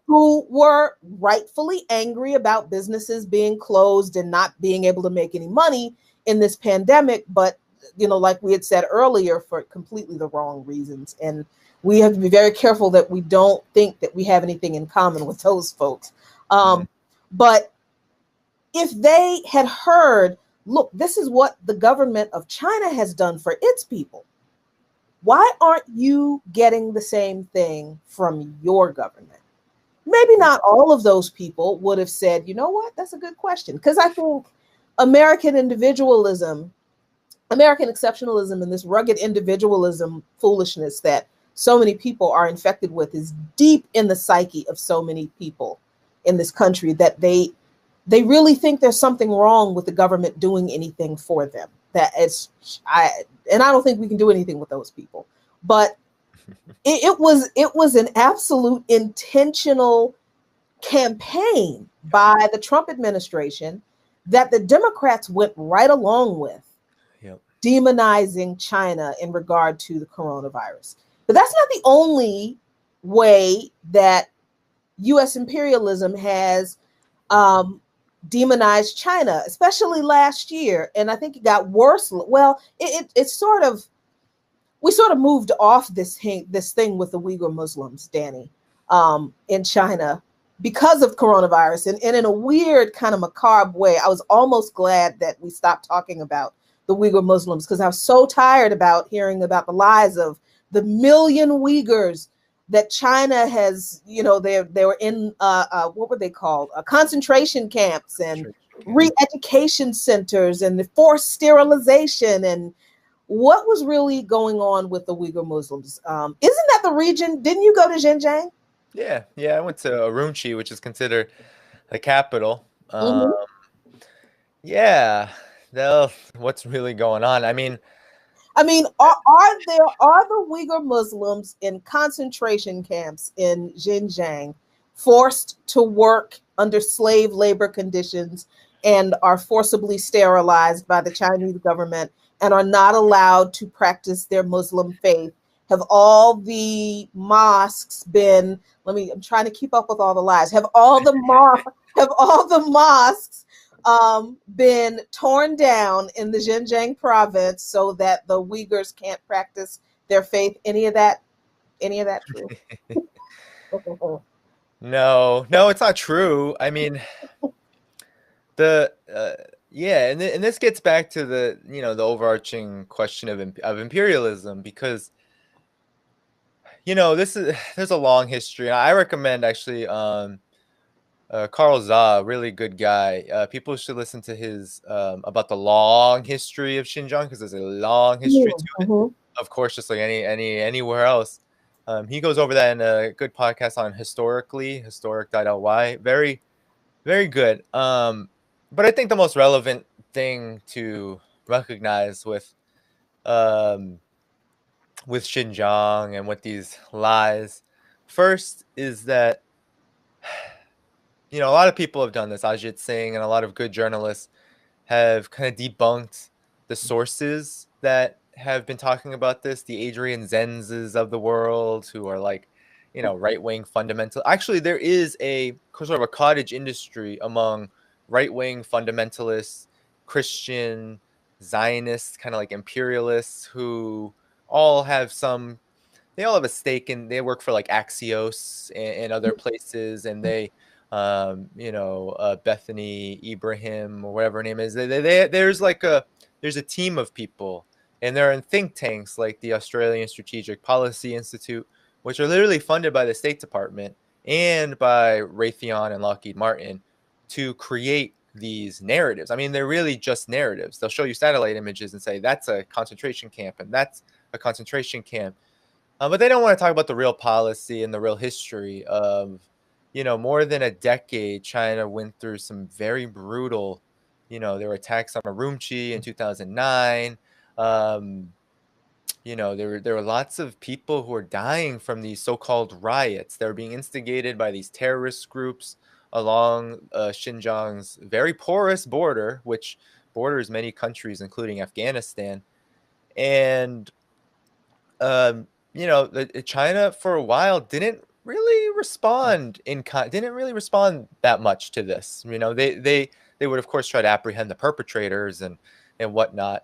Speaker 2: who were rightfully angry about businesses being closed and not being able to make any money in this pandemic, but like we had said earlier, for completely the wrong reasons. And we have to be very careful that we don't think that we have anything in common with those folks. But if they had heard, look, this is what the government of China has done for its people, why aren't you getting the same thing from your government? Maybe not all of those people would have said, you know what, that's a good question. Because I think American individualism, American exceptionalism, and this rugged individualism foolishness that so many people are infected with is deep in the psyche of so many people in this country, that they really think there's something wrong with the government doing anything for them. I don't think we can do anything with those people. But it was an absolute intentional campaign by the Trump administration that the Democrats went right along with, demonizing China in regard to the coronavirus. But that's not the only way that U.S. imperialism has demonized China, especially last year. And I think it got worse. Well, it's sort of, we sort of moved off this thing with the Uyghur Muslims, Danny, in China because of coronavirus. And in a weird kind of macabre way, I was almost glad that we stopped talking about the Uyghur Muslims, because I was so tired about hearing about the lies of the million Uyghurs that China has, they were in, what were they called? Concentration camps and re-education centers and the forced sterilization, and what was really going on with the Uyghur Muslims. Isn't that the region? Didn't you go to Xinjiang?
Speaker 3: Yeah. I went to Urumqi, which is considered the capital. What's really going on? I mean,
Speaker 2: are the Uyghur Muslims in concentration camps in Xinjiang forced to work under slave labor conditions and are forcibly sterilized by the Chinese government and are not allowed to practice their Muslim faith? Have all the mosques been, I'm trying to keep up with all the lies. Have all the mosques been torn down in the Xinjiang province so that the Uyghurs can't practice their faith? Any of that true?
Speaker 3: No, it's not true. I mean, the yeah, and this gets back to the the overarching question of imperialism, because there's a long history. I recommend actually Carl Za, really good guy. People should listen to his about the long history of Xinjiang, because there's a long history to it.
Speaker 2: Mm-hmm.
Speaker 3: Of course, just like anywhere else. He goes over that in a good podcast on historic.ly. Very, very good. But I think the most relevant thing to recognize with Xinjiang and with these lies first is that a lot of people have done this. Ajit Singh and a lot of good journalists have kind of debunked the sources that have been talking about this, the Adrian Zenzes of the world, who are like, right-wing fundamental. Actually, there is a sort of a cottage industry among right-wing fundamentalists, Christian, Zionists, kind of like imperialists, who all have a stake in, they work for like Axios and other places, and they Bethany Ibrahim or whatever her name is. There's a team of people, and they're in think tanks like the Australian Strategic Policy Institute, which are literally funded by the State Department and by Raytheon and Lockheed Martin to create these narratives. I mean, they're really just narratives. They'll show you satellite images and say that's a concentration camp and that's a concentration camp. But they don't want to talk about the real policy and the real history of, more than a decade. China went through some very brutal, there were attacks on Urumqi in 2009. There were lots of people who were dying from these so-called riots. They were being instigated by these terrorist groups along Xinjiang's very porous border, which borders many countries, including Afghanistan. And China for a while didn't really respond that much to this. They would of course try to apprehend the perpetrators and whatnot.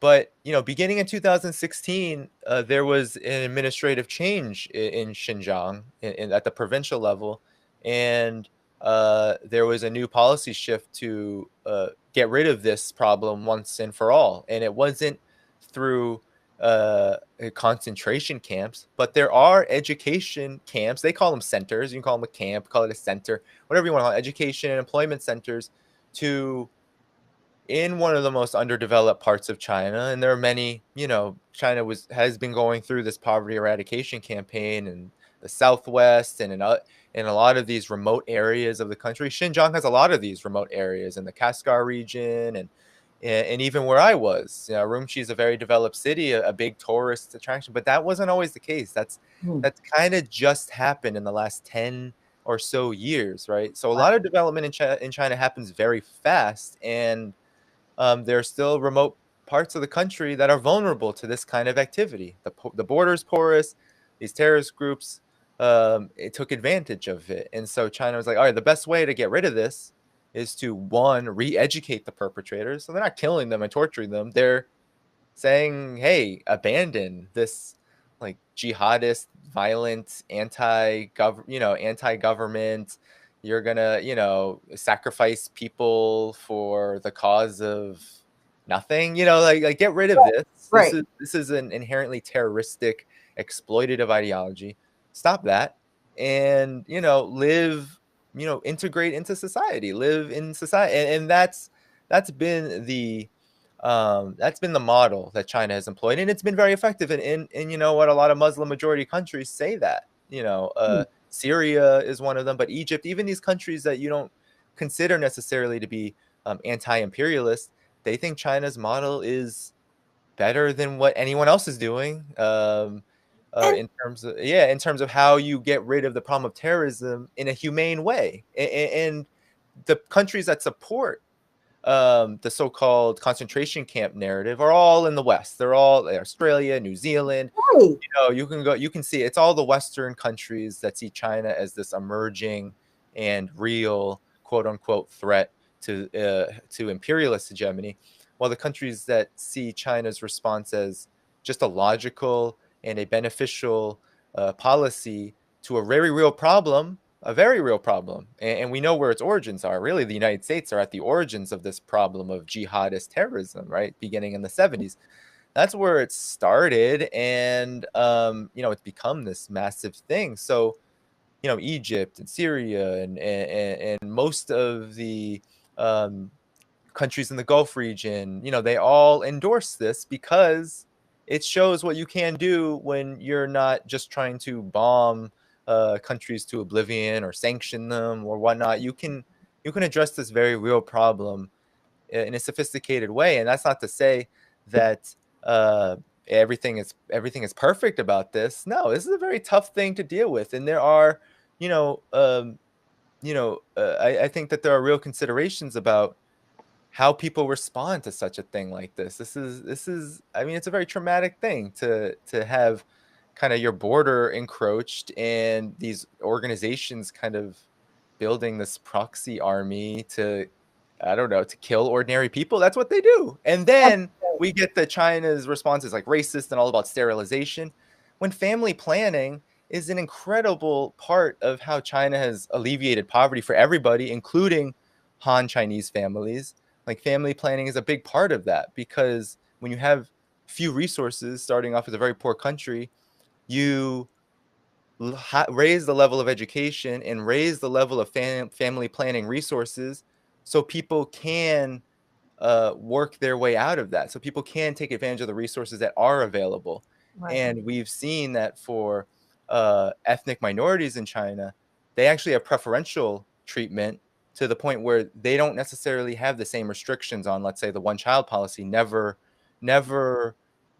Speaker 3: But beginning in 2016, there was an administrative change in Xinjiang at the provincial level, and there was a new policy shift to get rid of this problem once and for all. And it wasn't through concentration camps, but there are education camps. They call them centers. You can call them a camp, call it a center, whatever you want to call it, education and employment centers in one of the most underdeveloped parts of China. And there are many, China has been going through this poverty eradication campaign in the Southwest and in a lot of these remote areas of the country. Xinjiang has a lot of these remote areas in the Kashgar region and even where I was. Urumqi is a very developed city, a big tourist attraction, but that wasn't always the case. That's kind of just happened in the last 10 or so years, right? So a lot of development in China happens very fast, and there are still remote parts of the country that are vulnerable to this kind of activity. The border's porous. These terrorist groups it took advantage of it. And so China was like, all right, the best way to get rid of this is to, one, re-educate the perpetrators. So they're not killing them and torturing them. They're saying, hey, abandon this like jihadist, violent, anti-government. You're gonna, sacrifice people for the cause of nothing. Like get rid of this.
Speaker 2: Right.
Speaker 3: This is an inherently terroristic, exploitative ideology. Stop that, and live. Integrate into society, live in society, and that's been the model that China has employed, and it's been very effective. And you know what, a lot of Muslim majority countries say that. Syria is one of them, but Egypt, even these countries that you don't consider necessarily to be anti-imperialist, they think China's model is better than what anyone else is doing. In terms of how you get rid of the problem of terrorism in a humane way. And the countries that support the so-called concentration camp narrative are all in the West. They're all Australia, New Zealand.
Speaker 2: Right.
Speaker 3: You can see it's all the Western countries that see China as this emerging and real quote unquote threat to imperialist hegemony, while the countries that see China's response as just a logical and a beneficial policy to a very real problem, and we know where its origins are. Really, the United States are at the origins of this problem of jihadist terrorism, right? Beginning in the 70s. That's where it started, and it's become this massive thing. So, Egypt and Syria and most of the countries in the Gulf region, they all endorse this because it shows what you can do when you're not just trying to bomb countries to oblivion or sanction them or whatnot. You can address this very real problem in a sophisticated way, and that's not to say that everything is perfect about this. No, this is a very tough thing to deal with, and there are, I think that there are real considerations about how people respond to such a thing like this. This is I mean, it's a very traumatic thing to have kind of your border encroached and these organizations kind of building this proxy army to, I don't know, to kill ordinary people. That's what they do. And then we get the China's responses like racist and all about sterilization, when family planning is an incredible part of how China has alleviated poverty for everybody, including Han Chinese families. Like, family planning is a big part of that, because when you have few resources starting off as a very poor country, you raise the level of education and raise the level of family planning resources so people can work their way out of that. So people can take advantage of the resources that are available.
Speaker 2: Right.
Speaker 3: And we've seen that for ethnic minorities in China, they actually have preferential treatment to the point where they don't necessarily have the same restrictions on, let's say, the one-child policy never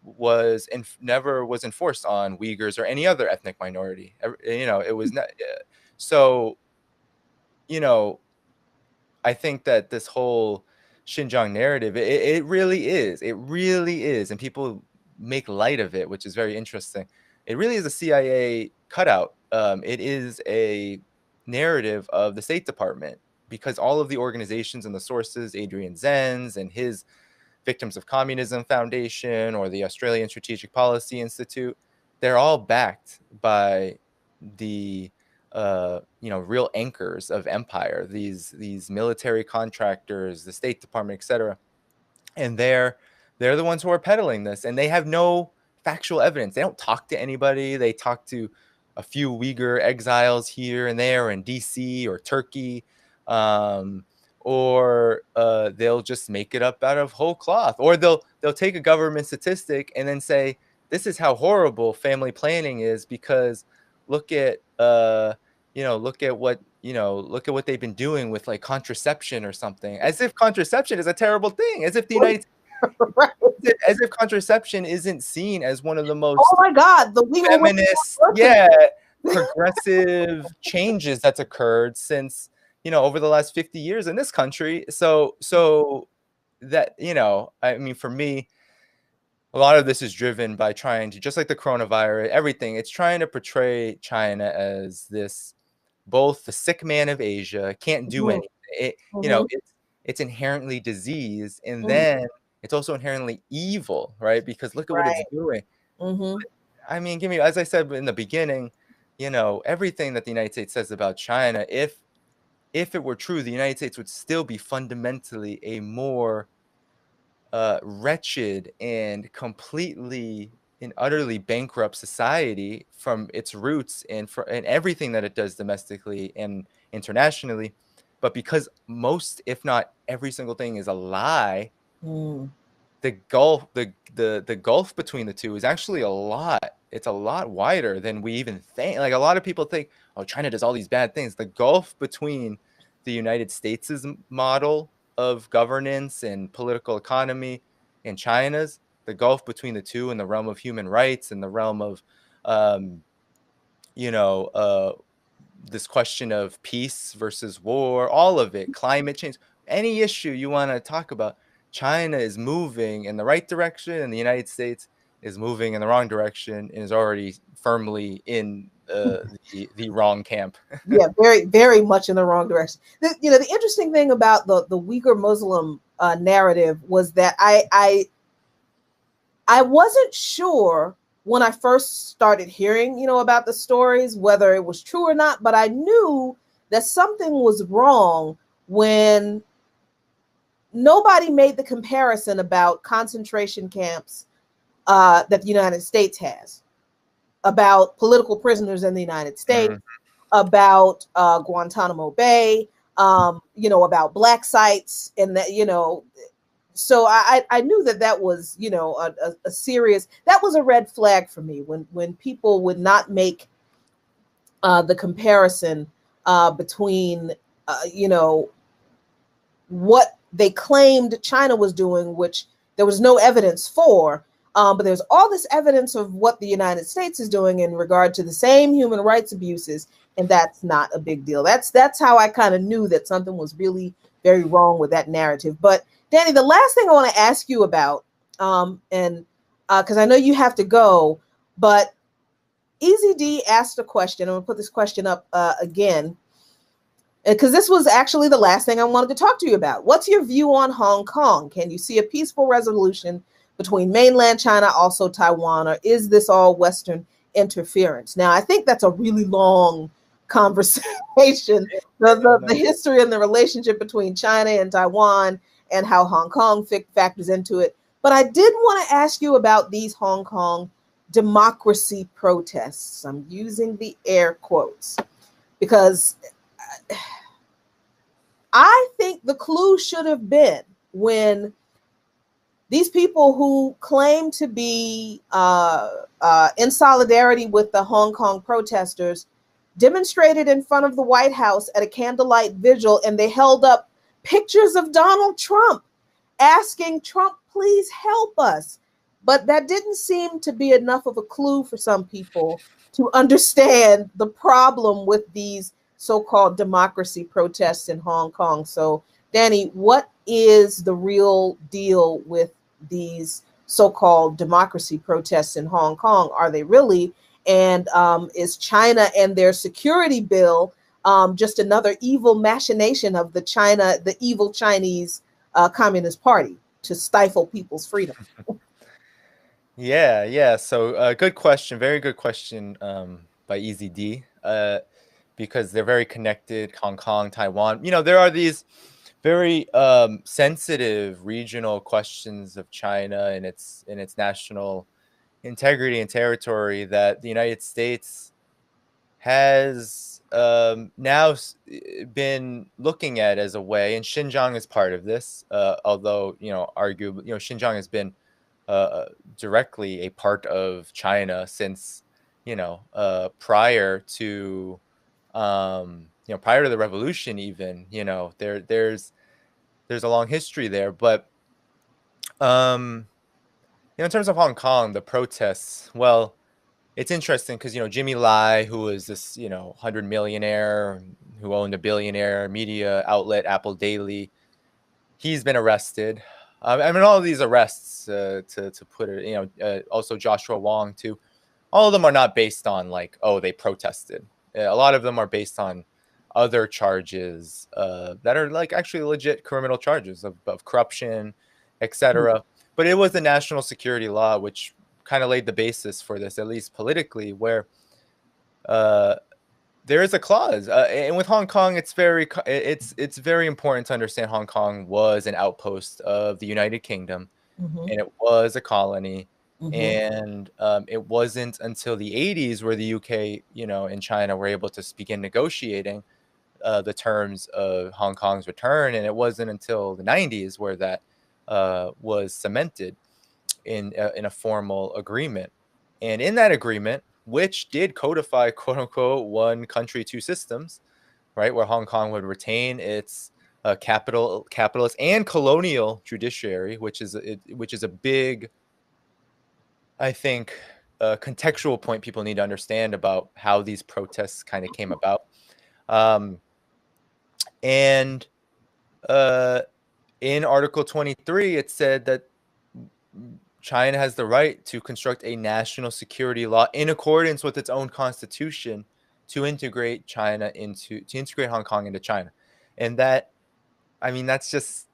Speaker 3: was enforced on Uyghurs or any other ethnic minority. It was not. So, I think that this whole Xinjiang narrative, it really is. It really is. And people make light of it, which is very interesting. It really is a CIA cutout. It is a narrative of the State Department, because all of the organizations and the sources, Adrian Zenz and his Victims of Communism Foundation or the Australian Strategic Policy Institute, they're all backed by the real anchors of empire, these military contractors, the State Department, etc. And they're the ones who are peddling this, and they have no factual evidence. They don't talk to anybody. They talk to a few Uyghur exiles here and there in DC or Turkey, or they'll just make it up out of whole cloth, or they'll take a government statistic and then say, this is how horrible family planning is because look at what they've been doing with like contraception or something, as if contraception is a terrible thing, as if the United
Speaker 2: Right.
Speaker 3: as if contraception isn't seen as one of the most
Speaker 2: Oh my God, the
Speaker 3: feminist, progressive changes that's occurred since, over the last 50 years in this country. So that, I mean, for me, a lot of this is driven by trying to, just like the coronavirus, everything, it's trying to portray China as this, both the sick man of Asia, can't do anything. It's inherently diseased, and then it's also inherently evil, right? Because look at what it's doing. I mean, as I said in the beginning, everything that the United States says about China, if it were true, the United States would still be fundamentally a more wretched and completely and utterly bankrupt society from its roots and everything that it does domestically and internationally. But because most, if not every single thing, is a lie, the gulf between the two is actually it's a lot wider than we even think. Like, a lot of people think, oh, China does all these bad things. The gulf between the United States' model of governance and political economy and China's, the gulf between the two in the realm of human rights and the realm of this question of peace versus war, all of it, climate change, any issue you want to talk about, China is moving in the right direction, and the United States is moving in the wrong direction and is already firmly in the wrong camp.
Speaker 2: Yeah, very, very much in the wrong direction. The interesting thing about the Uyghur Muslim narrative was that I wasn't sure when I first started hearing, about the stories, whether it was true or not, but I knew that something was wrong when nobody made the comparison about concentration camps that the United States has, about political prisoners in the United States, about Guantanamo Bay, about black sites, and that, so I knew that was, a serious, that was a red flag for me when people would not make the comparison between, what they claimed China was doing, which there was no evidence for, but there's all this evidence of what the United States is doing in regard to the same human rights abuses, and that's not a big deal. That's how I kind of knew that something was really very wrong with that narrative. But Danny, the last thing I want to ask you about, and because I know you have to go, but Easy D asked a question. I'm going to put this question up again, because this was actually the last thing I wanted to talk to you about. What's your view on Hong Kong? Can you see a peaceful resolution between mainland China, also Taiwan, or is this all Western interference? Now, I think that's a really long conversation. The history and the relationship between China and Taiwan and how Hong Kong factors into it. But I did want to ask you about these Hong Kong democracy protests. I'm using the air quotes because I think the clue should have been when these people who claim to be in solidarity with the Hong Kong protesters demonstrated in front of the White House at a candlelight vigil, and they held up pictures of Donald Trump asking Trump, please help us. But that didn't seem to be enough of a clue for some people to understand the problem with these so-called democracy protests in Hong Kong. So, Danny, what is the real deal with these so-called democracy protests in Hong Kong? Are they really? And is China and their security bill just another evil machination of the evil Chinese Communist Party to stifle people's freedom?
Speaker 3: Yeah. So good question. Very good question by Easy D. Because they're very connected, Hong Kong, Taiwan. There are these very sensitive regional questions of China and its national integrity and territory that the United States has now been looking at as a way, and Xinjiang is part of this, although, arguably, Xinjiang has been directly a part of China since, prior to the revolution, even, there's a long history there. But in terms of Hong Kong, the protests, well, it's interesting because, Jimmy Lai, who was this, 100 millionaire who owned a billionaire media outlet, Apple Daily, he's been arrested. I mean, all of these arrests, to put it, also Joshua Wong too, all of them are not based on they protested. A lot of them are based on other charges that are actually legit criminal charges of corruption, etc. But it was the national security law which kind of laid the basis for this, at least politically, where there is a clause, and with Hong Kong, it's very important to understand Hong Kong was an outpost of the United Kingdom, and it was a colony. And it wasn't until the 80s where the UK, and China were able to begin negotiating the terms of Hong Kong's return, and it wasn't until the 90s where that was cemented in a formal agreement. And in that agreement, which did codify, quote unquote, one country, two systems, right, where Hong Kong would retain its capitalist and colonial judiciary, which is a big, I think, contextual point people need to understand about how these protests kind of came about. And In Article 23, it said that China has the right to construct a national security law in accordance with its own constitution to integrate Hong Kong into China. And that, I mean, that's just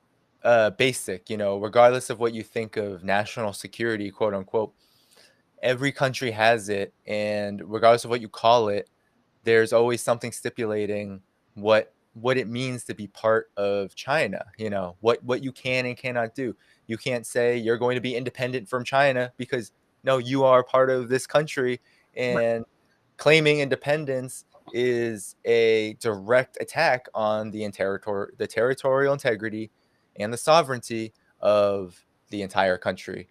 Speaker 3: basic, regardless of what you think of national security, quote unquote. Every country has it, and regardless of what you call it, there's always something stipulating what it means to be part of China, what you can and cannot do. You can't say you're going to be independent from China because no, you are part of this country, and claiming independence is a direct attack on the territorial integrity and the sovereignty of the entire country.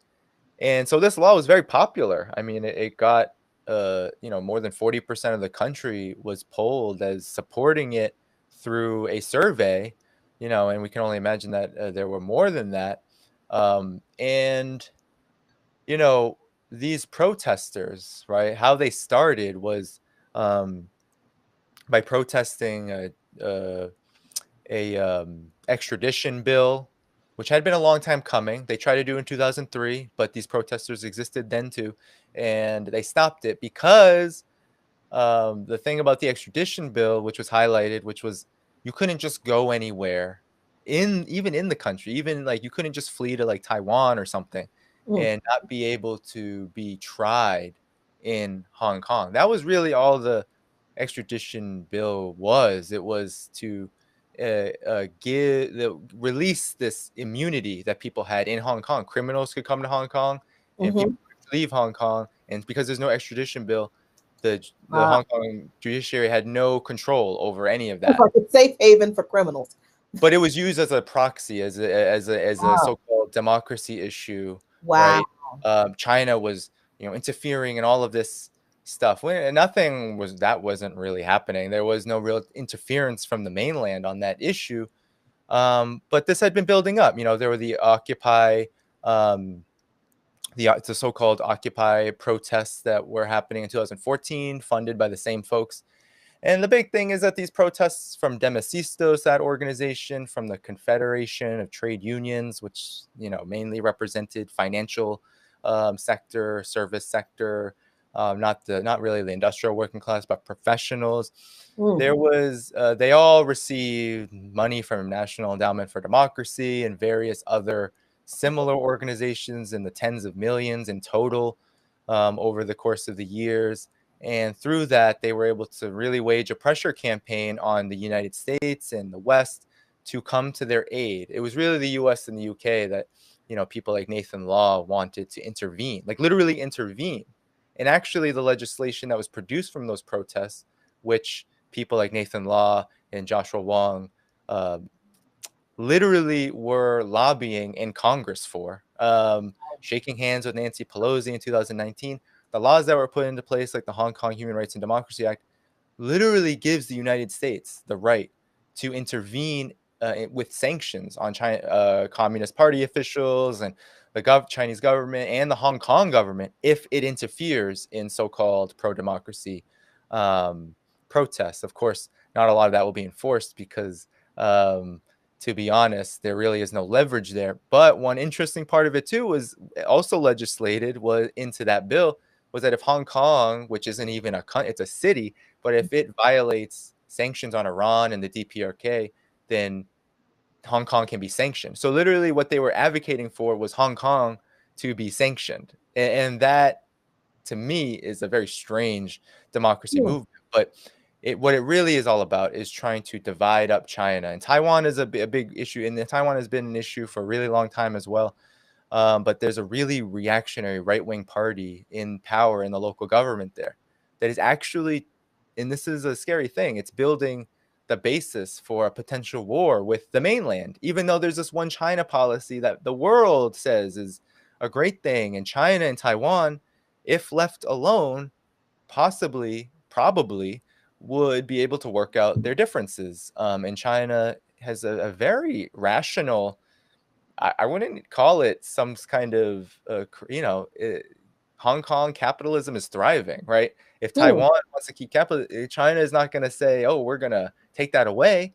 Speaker 3: And so this law was very popular. I mean, it got more than 40% of the country was polled as supporting it through a survey, and we can only imagine that there were more than that. And these protesters, right? How they started was by protesting a extradition bill, which had been a long time coming. They tried to do it in 2003, but these protesters existed then too, and they stopped it because the thing about the extradition bill, which was highlighted, which was you couldn't just go anywhere even in the country, even like you couldn't just flee to like Taiwan or something and not be able to be tried in Hong Kong. That was really all the extradition bill was. It was to release this immunity that people had in Hong Kong. Criminals could come to Hong Kong and people could leave Hong Kong, and because there's no extradition bill, the Hong Kong judiciary had no control over any of that.
Speaker 2: It's like a safe haven for criminals.
Speaker 3: But it was used as a proxy, as a so-called democracy issue.
Speaker 2: Wow.
Speaker 3: Right? China was, interfering in all of this stuff. Nothing wasn't really happening. There was no real interference from the mainland on that issue. But this had been building up. There were the Occupy, the so-called Occupy protests that were happening in 2014, funded by the same folks. And the big thing is that these protests from Democistos, that organization, from the Confederation of Trade Unions, which mainly represented financial sector, service sector, not really the industrial working class, but professionals. There was they all received money from National Endowment for Democracy and various other similar organizations in the tens of millions in total over the course of the years. And through that, they were able to really wage a pressure campaign on the United States and the West to come to their aid. It was really the US and the UK that, people like Nathan Law wanted to intervene, like literally intervene. And actually, the legislation that was produced from those protests, which people like Nathan Law and Joshua Wong literally were lobbying in Congress for, shaking hands with Nancy Pelosi in 2019. The laws that were put into place, like the Hong Kong Human Rights and Democracy Act, literally gives the United States the right to intervene with sanctions on China, Communist Party officials and the Chinese government and the Hong Kong government if it interferes in so-called pro-democracy protests. Of course, not a lot of that will be enforced because, to be honest, there really is no leverage there. But one interesting part of it too was also legislated was into that bill was that if Hong Kong, which isn't even it's a city, but if it violates sanctions on Iran and the DPRK, then Hong Kong can be sanctioned. So literally what they were advocating for was Hong Kong to be sanctioned. And that, to me, is a very strange democracy movement. But what it really is all about is trying to divide up China. And Taiwan is a big issue. And Taiwan has been an issue for a really long time as well. But there's a really reactionary right-wing party in power in the local government there that is actually, and this is a scary thing, it's building the basis for a potential war with the mainland, even though there's this one China policy that the world says is a great thing. And China and Taiwan, if left alone, probably would be able to work out their differences. And China has a very rational, I wouldn't call it some kind of, Hong Kong capitalism is thriving, right? If Taiwan wants to keep capital, China is not going to say, oh, we're going to take that away.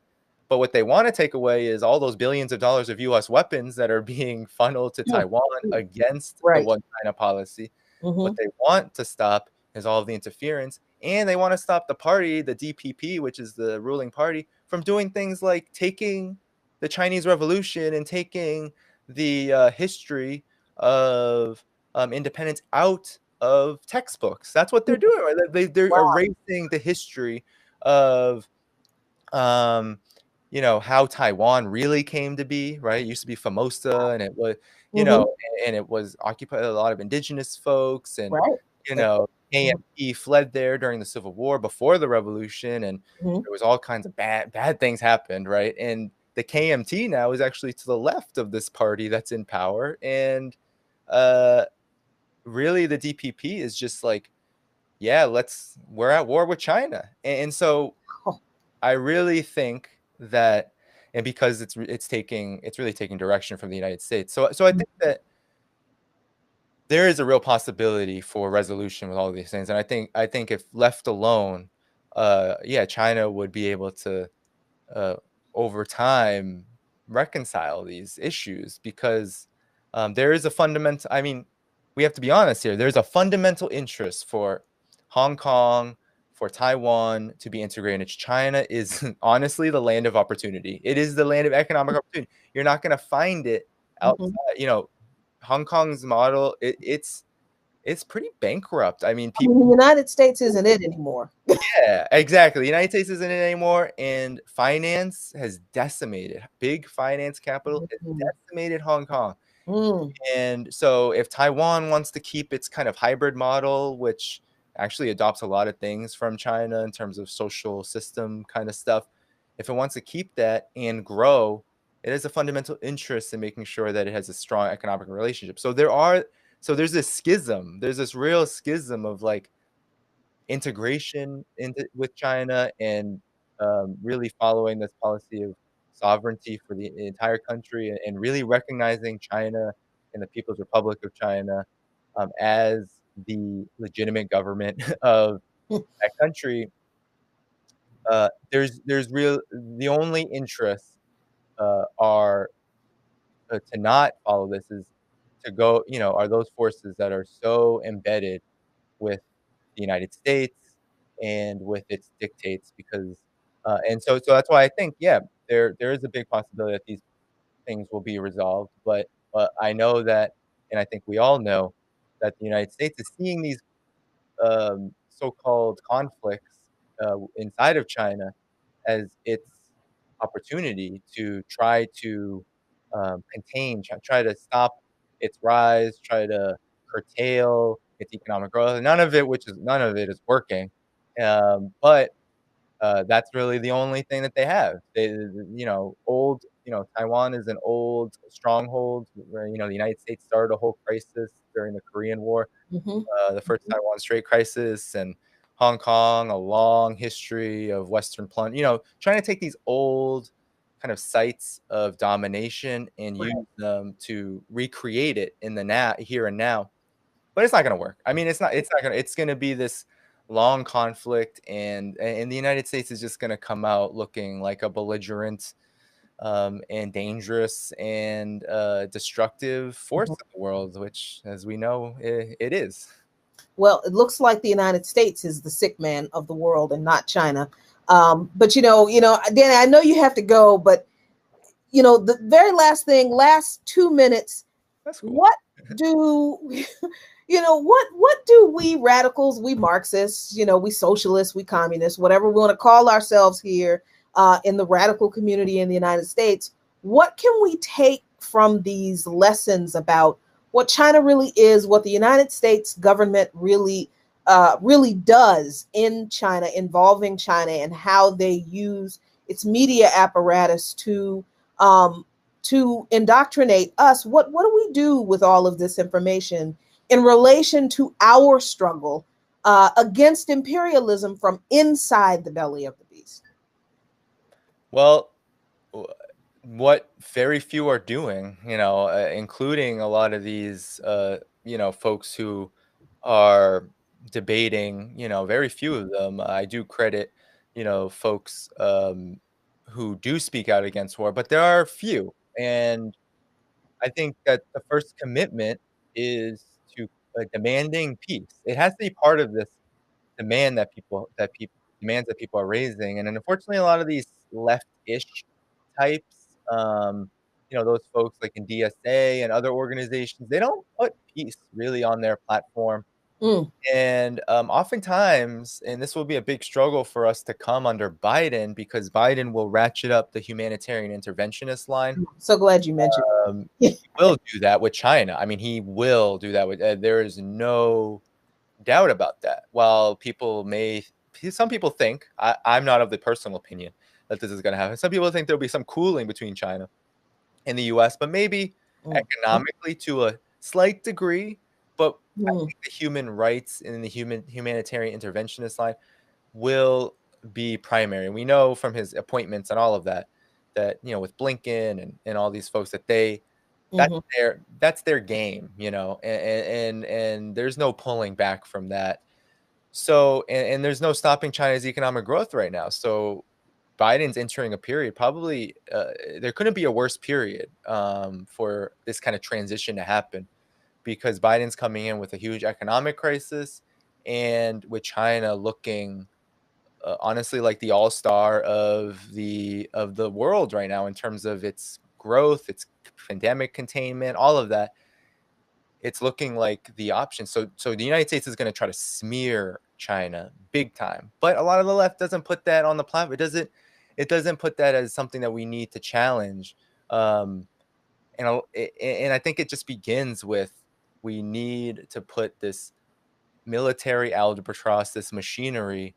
Speaker 3: But what they want to take away is all those billions of dollars of U.S. weapons that are being funneled to Taiwan against the one China policy. What they want to stop is all of the interference, and they want to stop the party, the DPP, which is the ruling party, from doing things like taking the Chinese Revolution and taking the history of independence out of textbooks. That's what they're doing. Right? They're erasing the history of how Taiwan really came to be, right? It used to be Formosa, and it was, and it was occupied by a lot of indigenous folks, and KMT fled there during the Civil War before the revolution, and there was all kinds of bad things happened, right? And the KMT now is actually to the left of this party that's in power, and really the DPP is just like, yeah, we're at war with China, and so I really think that, and because it's really taking direction from the United States. So I think that there is a real possibility for resolution with all of these things. And I think if left alone, China would be able to over time reconcile these issues, because there is a fundamental, I mean, we have to be honest here, there's a fundamental interest for Hong Kong, for Taiwan to be integrated. China is honestly the land of opportunity. It is the land of economic opportunity. You're not going to find it outside. Hong Kong's model, it's pretty bankrupt. I mean,
Speaker 2: the United States isn't it anymore.
Speaker 3: Yeah, exactly. The United States isn't it anymore, and finance has decimated. Big finance capital has decimated Hong Kong. And so if Taiwan wants to keep its kind of hybrid model, which actually adopts a lot of things from China in terms of social system kind of stuff, if it wants to keep that and grow, it has a fundamental interest in making sure that it has a strong economic relationship. So there's this schism. There's this real schism of like integration with China, and really following this policy of sovereignty for the entire country, and really recognizing China and the People's Republic of China as the legitimate government of that country. The only interests are to not follow this, is to go, are those forces that are so embedded with the United States and with its dictates, because and so that's why I think, there is a big possibility that these things will be resolved, but I know that, and I think we all know, that the United States is seeing these so-called conflicts inside of China as its opportunity to try to contain, try to stop its rise, try to curtail its economic growth. None of it is working, but that's really the only thing that they have. Taiwan is an old stronghold where the United States started a whole crisis during the Korean War, the first Taiwan Strait crisis, and Hong Kong, a long history of Western plunge. Trying to take these old kind of sites of domination and use them to recreate it in the here and now. But it's not going to work. I mean, it's not going to, it's going to be this long conflict, and the United States is just going to come out looking like a belligerent and dangerous and destructive force in the world, which, as we know, it is.
Speaker 2: Well, it looks like the United States is the sick man of the world and not China. But Danny, I know you have to go, but the very last thing, last 2 minutes. That's cool. What do what do we radicals, we Marxists, we socialists, we communists, whatever we want to call ourselves here in the radical community in the United States, what can we take from these lessons about what China really is, what the United States government really does in China, involving China, and how they use its media apparatus to indoctrinate us? What do we do with all of this information in relation to our struggle against imperialism from inside the belly of the beast?
Speaker 3: Well, what very few are doing, including a lot of these, folks who are debating, very few of them. I do credit, folks who do speak out against war, but there are a few. And I think that the first commitment is to demanding peace. It has to be part of this demands that people are raising. And then unfortunately, a lot of these left-ish types, those folks like in DSA and other organizations, they don't put peace really on their platform.
Speaker 2: Mm.
Speaker 3: And oftentimes, and this will be a big struggle for us to come under Biden, because Biden will ratchet up the humanitarian interventionist line.
Speaker 2: So glad you mentioned
Speaker 3: he will do that with China. I mean, he will do that with, there is no doubt about that. While some people think, I'm not of the personal opinion that this is going to happen. Some people think there'll be some cooling between China and the US, but maybe economically to a slight degree. But I think the human rights and the humanitarian interventionist line will be primary. And we know from his appointments and all of that, with Blinken and all these folks, that that's their game, and there's no pulling back from that. So, and there's no stopping China's economic growth right now. So Biden's entering a period, probably there couldn't be a worse period for this kind of transition to happen, because Biden's coming in with a huge economic crisis, and with China looking honestly like the all-star of the world right now in terms of its growth, its pandemic containment, all of that. It's looking like the option. So the United States is going to try to smear China big time, but a lot of the left doesn't put that on the platform. It doesn't put that as something that we need to challenge. And I think it just begins with, we need to put this military albatross, this machinery,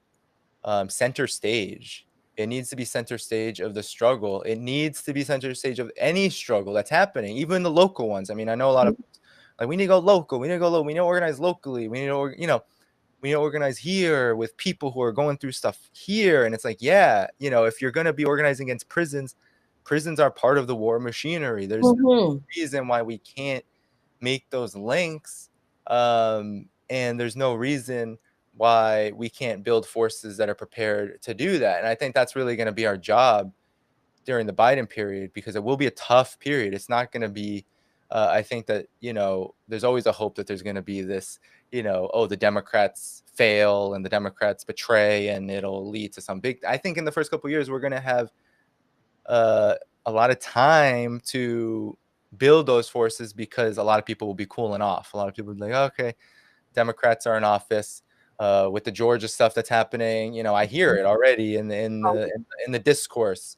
Speaker 3: center stage. It needs to be center stage of the struggle. It needs to be center stage of any struggle that's happening, even the local ones. I mean, I know a lot of, like, we need to go local. We need to go local. We need to organize locally. We need to, we need to organize here with people who are going through stuff here. And it's like, yeah, if you're going to be organizing against prisons are part of the war machinery. There's no reason why we can't make those links. And there's no reason why we can't build forces that are prepared to do that. And I think that's really going to be our job during the Biden period, because it will be a tough period. It's not going to be, I think that, there's always a hope that there's going to be this, the Democrats fail and the Democrats betray and it'll lead to some big, I think in the first couple of years, we're going to have a lot of time to build those forces, because a lot of people will be cooling off. A lot of people will be like, okay, Democrats are in office. With the Georgia stuff that's happening, I hear it already in the discourse,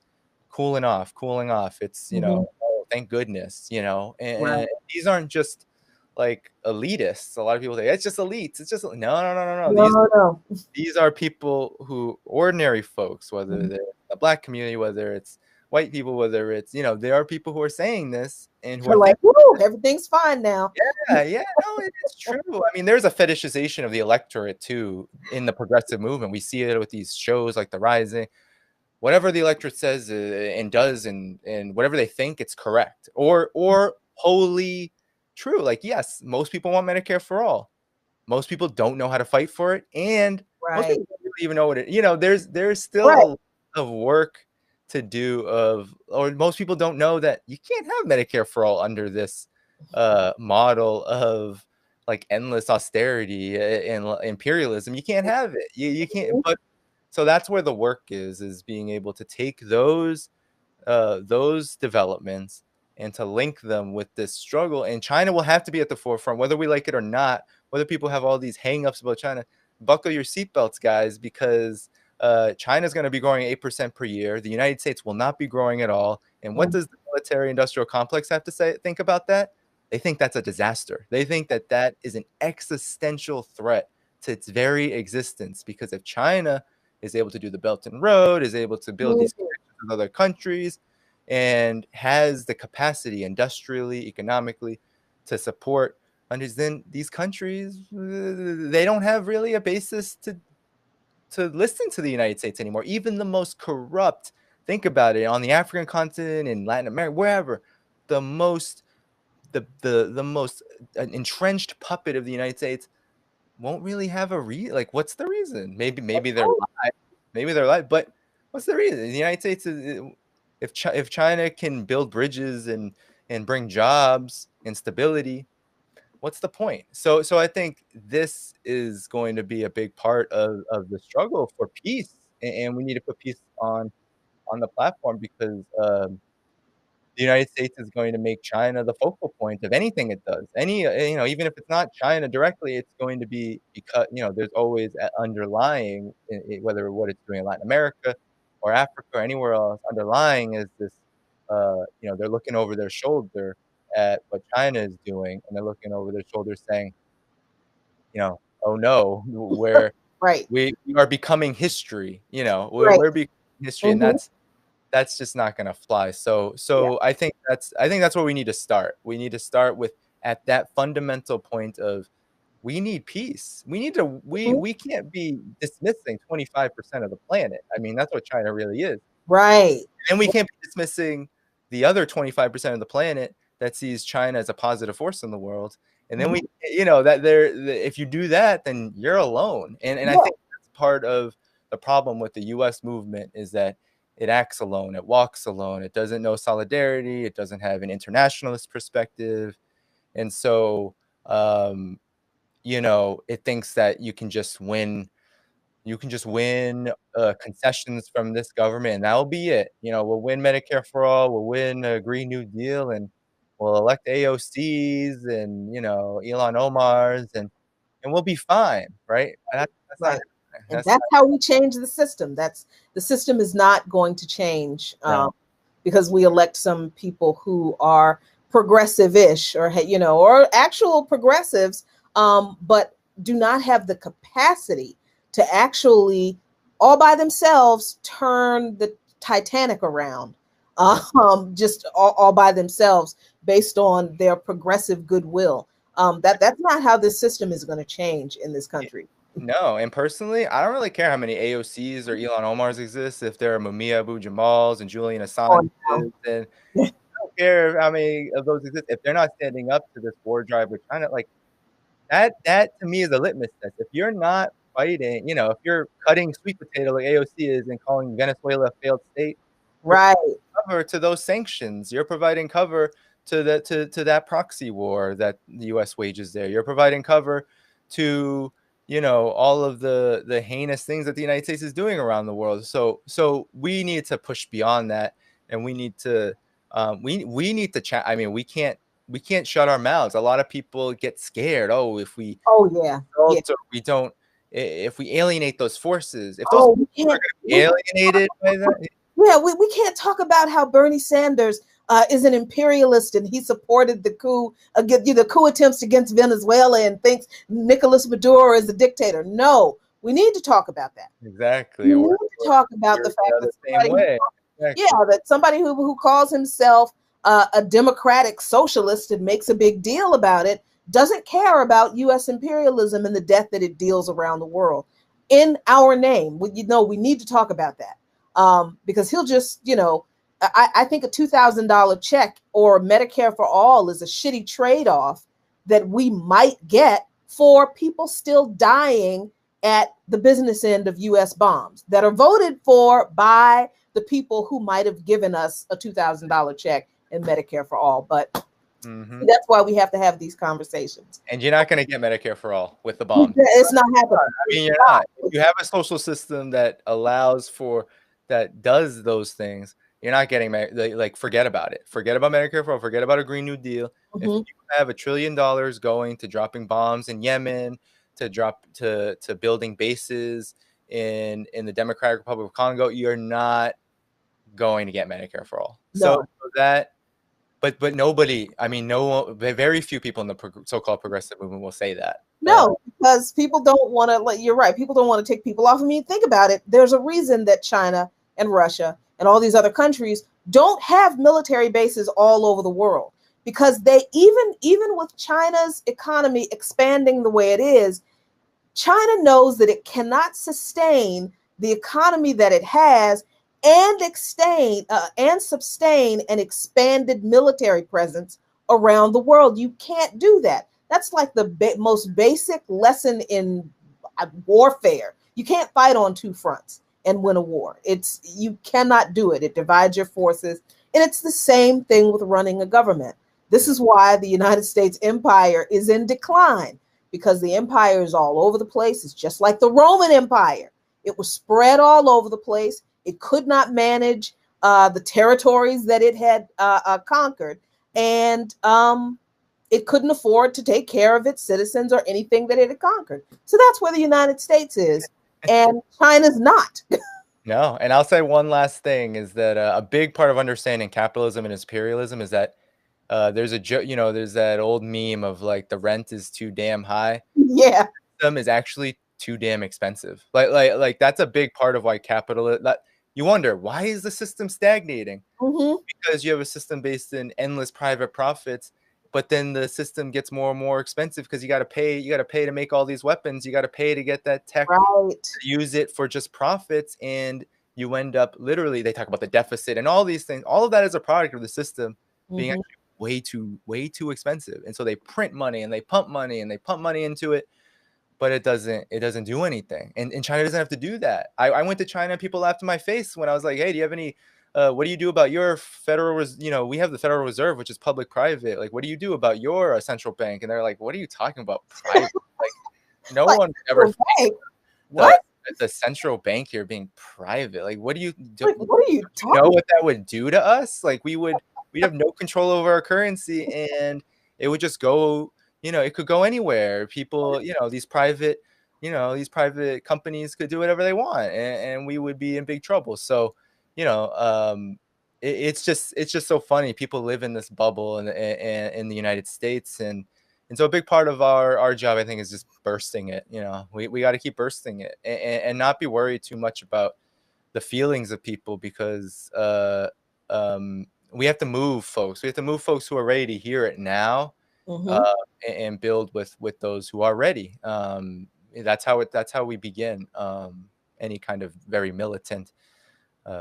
Speaker 3: cooling off. It's, oh, thank goodness, and these aren't just like elitists. A lot of people say it's just elites. It's just no. These are people who, ordinary folks, whether they're the Black community, whether it's white people, whether it's, there are people who are saying this and who are
Speaker 2: like, woo, everything's fine now.
Speaker 3: Yeah, no, it's true. I mean, there's a fetishization of the electorate too in the progressive movement. We see it with these shows like The Rising. Whatever the electorate says and does, and whatever they think, it's correct or wholly true. Like, yes, most people want Medicare for all. Most people don't know how to fight for it, and most people don't really even know what it. There's still a lot of work to do or most people don't know that you can't have Medicare for all under this model of like endless austerity and imperialism. You can't have it. You can't. But so that's where the work is being able to take those developments and to link them with this struggle. And China will have to be at the forefront, whether we like it or not, whether people have all these hang-ups about China. Buckle your seatbelts, guys, because China's going to be growing 8% per year. The United States will not be growing at all. And what does the military-industrial complex have to think about that? They think that's a disaster. They think that that is an existential threat to its very existence, because if China is able to do the Belt and Road, is able to build these connections with other countries, and has the capacity industrially, economically to support countries, then these countries, they don't have really a basis to listen to the United States anymore. Even the most corrupt, think about it, on the African continent, in Latin America, wherever, the most entrenched puppet of the United States won't really have a what's the reason? Maybe they're live. Maybe they're live, but What's the reason? The United States is, if China can build bridges and bring jobs and stability, what's the point? So I think this is going to be a big part of the struggle for peace, and we need to put peace on the platform, because the United States is going to make China the focal point of anything it does. Even if it's not China directly, it's going to be, because there's always underlying, whether what it's doing in Latin America or Africa or anywhere else, underlying is this. They're looking over their shoulder at what China is doing, and they're looking over their shoulder saying, oh no, where
Speaker 2: Right.
Speaker 3: we are becoming history.
Speaker 2: Right.
Speaker 3: We're becoming history, and
Speaker 2: Mhm.
Speaker 3: that's just not gonna fly. So
Speaker 2: Yeah.
Speaker 3: I think that's where we need to start. We need to start with, at that fundamental point of, we need peace.
Speaker 2: Mhm.
Speaker 3: We can't be dismissing 25% of the planet. I mean, that's what China really is.
Speaker 2: Right.
Speaker 3: And we can't be dismissing the other 25% of the planet that sees China as a positive force in the world. And then
Speaker 2: Mhm.
Speaker 3: if you do that, then you're alone. And I
Speaker 2: Yeah.
Speaker 3: think that's part of the problem with the US movement, is that it acts alone, it walks alone, it doesn't know solidarity, it doesn't have an internationalist perspective. And so it thinks that you can just win concessions from this government, and that'll be it. We'll win Medicare for all, we'll win a Green New Deal, and we'll elect AOCs and Elon Omars, and we'll be fine, right? That's not
Speaker 2: Right.
Speaker 3: happening.
Speaker 2: And that's how we change the system. The system is not going to change
Speaker 3: No.
Speaker 2: because we elect some people who are progressive-ish, or or actual progressives, but do not have the capacity to actually, all by themselves, turn the Titanic around. Just all by themselves, based on their progressive goodwill. That's not how this system is going to change in this country.
Speaker 3: No, and personally, I don't really care how many AOCs or Elon Omars exist, if there are Mumia Abu Jamals and Julian Assange,
Speaker 2: On now.
Speaker 3: and I don't care how many of those exist, if they're not standing up to this war drive with China. Like, that to me is a litmus test. If you're not fighting, if you're cutting sweet potato like AOC is and calling Venezuela a failed state, you're
Speaker 2: Right.
Speaker 3: providing cover to those sanctions. You're providing cover to that proxy war that the U.S. wages there. You're providing cover to all of the heinous things that the United States is doing around the world. So we need to push beyond that, and we need to we need to chat. I mean, we can't shut our mouths. A lot of people get scared. Oh, if we
Speaker 2: Oh yeah. Yeah.
Speaker 3: insult, or we don't, if we alienate those forces, if those
Speaker 2: Oh, we
Speaker 3: forces are
Speaker 2: can't.
Speaker 3: going to be alienated by that.
Speaker 2: Yeah, we can't talk about how Bernie Sanders is an imperialist and he supported the coup against the coup attempts against Venezuela and thinks Nicolas Maduro is a dictator. No, we need to talk about that.
Speaker 3: Exactly.
Speaker 2: We
Speaker 3: Or
Speaker 2: need to talk about the fact
Speaker 3: the
Speaker 2: that
Speaker 3: same way. Exactly.
Speaker 2: somebody who calls himself a democratic socialist and makes a big deal about it doesn't care about U.S. imperialism and the death that it deals around the world in our name. We need to talk about that. Because he'll just, I think a $2,000 check or Medicare for all is a shitty trade-off that we might get for people still dying at the business end of U.S. bombs that are voted for by the people who might have given us a $2,000 check in Medicare for all. But that's why we have to have these conversations.
Speaker 3: And you're not going to get Medicare for all with the bomb.
Speaker 2: It's not happening.
Speaker 3: I mean, you're not. If you have a social system that does those things, you're not getting, like, forget about it. Forget about Medicare for all. Forget about a Green New Deal. If you have $1 trillion going to dropping bombs in Yemen, to building bases in the Democratic Republic of Congo, you're not going to get Medicare for all.
Speaker 2: No.
Speaker 3: So that. But nobody, I mean, very few people in the so-called progressive movement will say that.
Speaker 2: No, because people don't want to, you're right, people don't want to take people off. I mean, think about it. There's a reason that China and Russia and all these other countries don't have military bases all over the world, because they, even with China's economy expanding the way it is, China knows that it cannot sustain the economy that it has and sustain an expanded military presence around the world. You can't do that. That's like the most basic lesson in warfare. You can't fight on two fronts. and win a war. You cannot do it. It divides your forces. And it's the same thing with running a government. This is why the United States empire is in decline, because the empire is all over the place. It's just like the Roman Empire. It was spread all over the place. It could not manage the territories that it had conquered. And it couldn't afford to take care of its citizens or anything that it had conquered. So that's where the United States is. And China's not.
Speaker 3: No. And I'll say one last thing is that a big part of understanding capitalism and imperialism is that there's there's that old meme of like the rent is too damn high.
Speaker 2: Yeah.
Speaker 3: The system is actually too damn expensive. Like that's a big part of why you wonder, why is the system stagnating?
Speaker 2: Mm-hmm.
Speaker 3: Because you have a system based in endless private profits, but then the system gets more and more expensive because you got to pay to make all these weapons. You got to pay to get that tech,
Speaker 2: right,
Speaker 3: to use it for just profits. And you end up literally, they talk about the deficit and all these things. All of that is a product of the system being
Speaker 2: mm-hmm.
Speaker 3: actually way too expensive. And so they print money and they pump money into it, but it doesn't do anything. And China doesn't have to do that. I went to China and people laughed in my face when I was like, hey, do you have any what do you do about your we have the Federal Reserve, which is public private. Like, what do you do about your central bank? And they're like, what are you talking about, private? Like, no one ever
Speaker 2: what
Speaker 3: the central bank here being private. Like, what do you do?
Speaker 2: Wait, what are you talking
Speaker 3: know what that would do to us? Like, we'd have no control over our currency, and it would just go, it could go anywhere. People, these private companies could do whatever they want, and we would be in big trouble. So, it's just so funny. People live in this bubble in the United States, and so a big part of our job, I think, is just bursting it. We got to keep bursting it, and not be worried too much about the feelings of people, because we have to move folks. We have to move folks who are ready to hear it now,
Speaker 2: mm-hmm.
Speaker 3: and build with those who are ready. That's how we begin any kind of very militant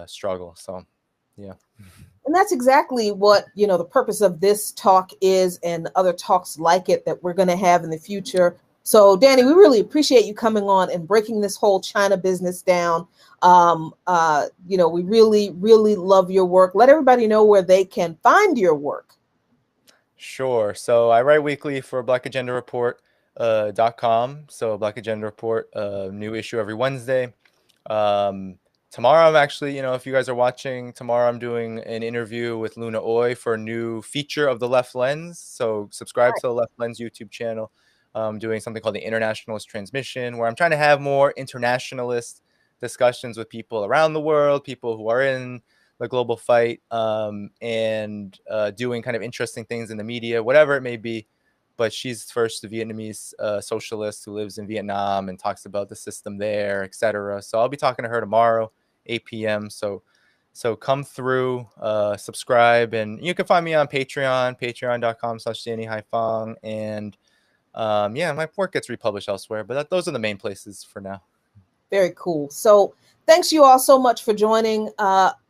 Speaker 3: struggle. So, yeah.
Speaker 2: And that's exactly what, the purpose of this talk is, and other talks like it that we're going to have in the future. So, Danny, we really appreciate you coming on and breaking this whole China business down. We really, really love your work. Let everybody know where they can find your work.
Speaker 3: Sure. So I write weekly for blackagenda.com. So Black Agenda Report, new issue every Wednesday. Tomorrow I'm actually, if you guys are watching, tomorrow I'm doing an interview with Luna Oy for a new feature of The Left Lens. So subscribe to the Left Lens YouTube channel. I'm doing something called the Internationalist Transmission, where I'm trying to have more internationalist discussions with people around the world, people who are in the global fight, and doing kind of interesting things in the media, whatever it may be. But she's first a Vietnamese socialist who lives in Vietnam and talks about the system there, etc. So I'll be talking to her tomorrow, 8 p.m. So come through, subscribe, and you can find me on Patreon, patreon.com/Danny Haifong. And my work gets republished elsewhere, but those are the main places for now.
Speaker 2: Very cool. So thanks you all so much for joining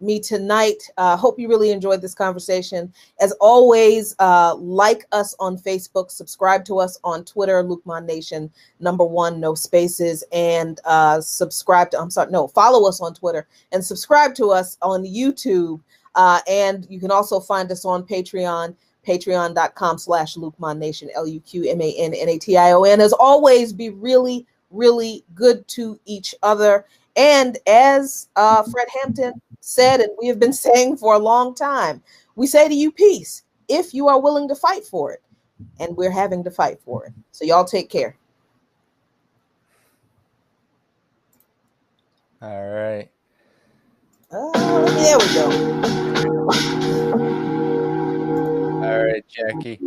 Speaker 2: me tonight. Hope you really enjoyed this conversation. As always, like us on Facebook, subscribe to us on Twitter, Luqman Nation, #1, no spaces, and follow us on Twitter and subscribe to us on YouTube. And you can also find us on Patreon, patreon.com/Luqman Nation, LuqMannation. As always, be really, really good to each other. And as Fred Hampton said, and we have been saying for a long time, we say to you, peace, if you are willing to fight for it. And we're having to fight for it. So y'all take care.
Speaker 3: All right.
Speaker 2: There we go.
Speaker 3: All right, Jackie.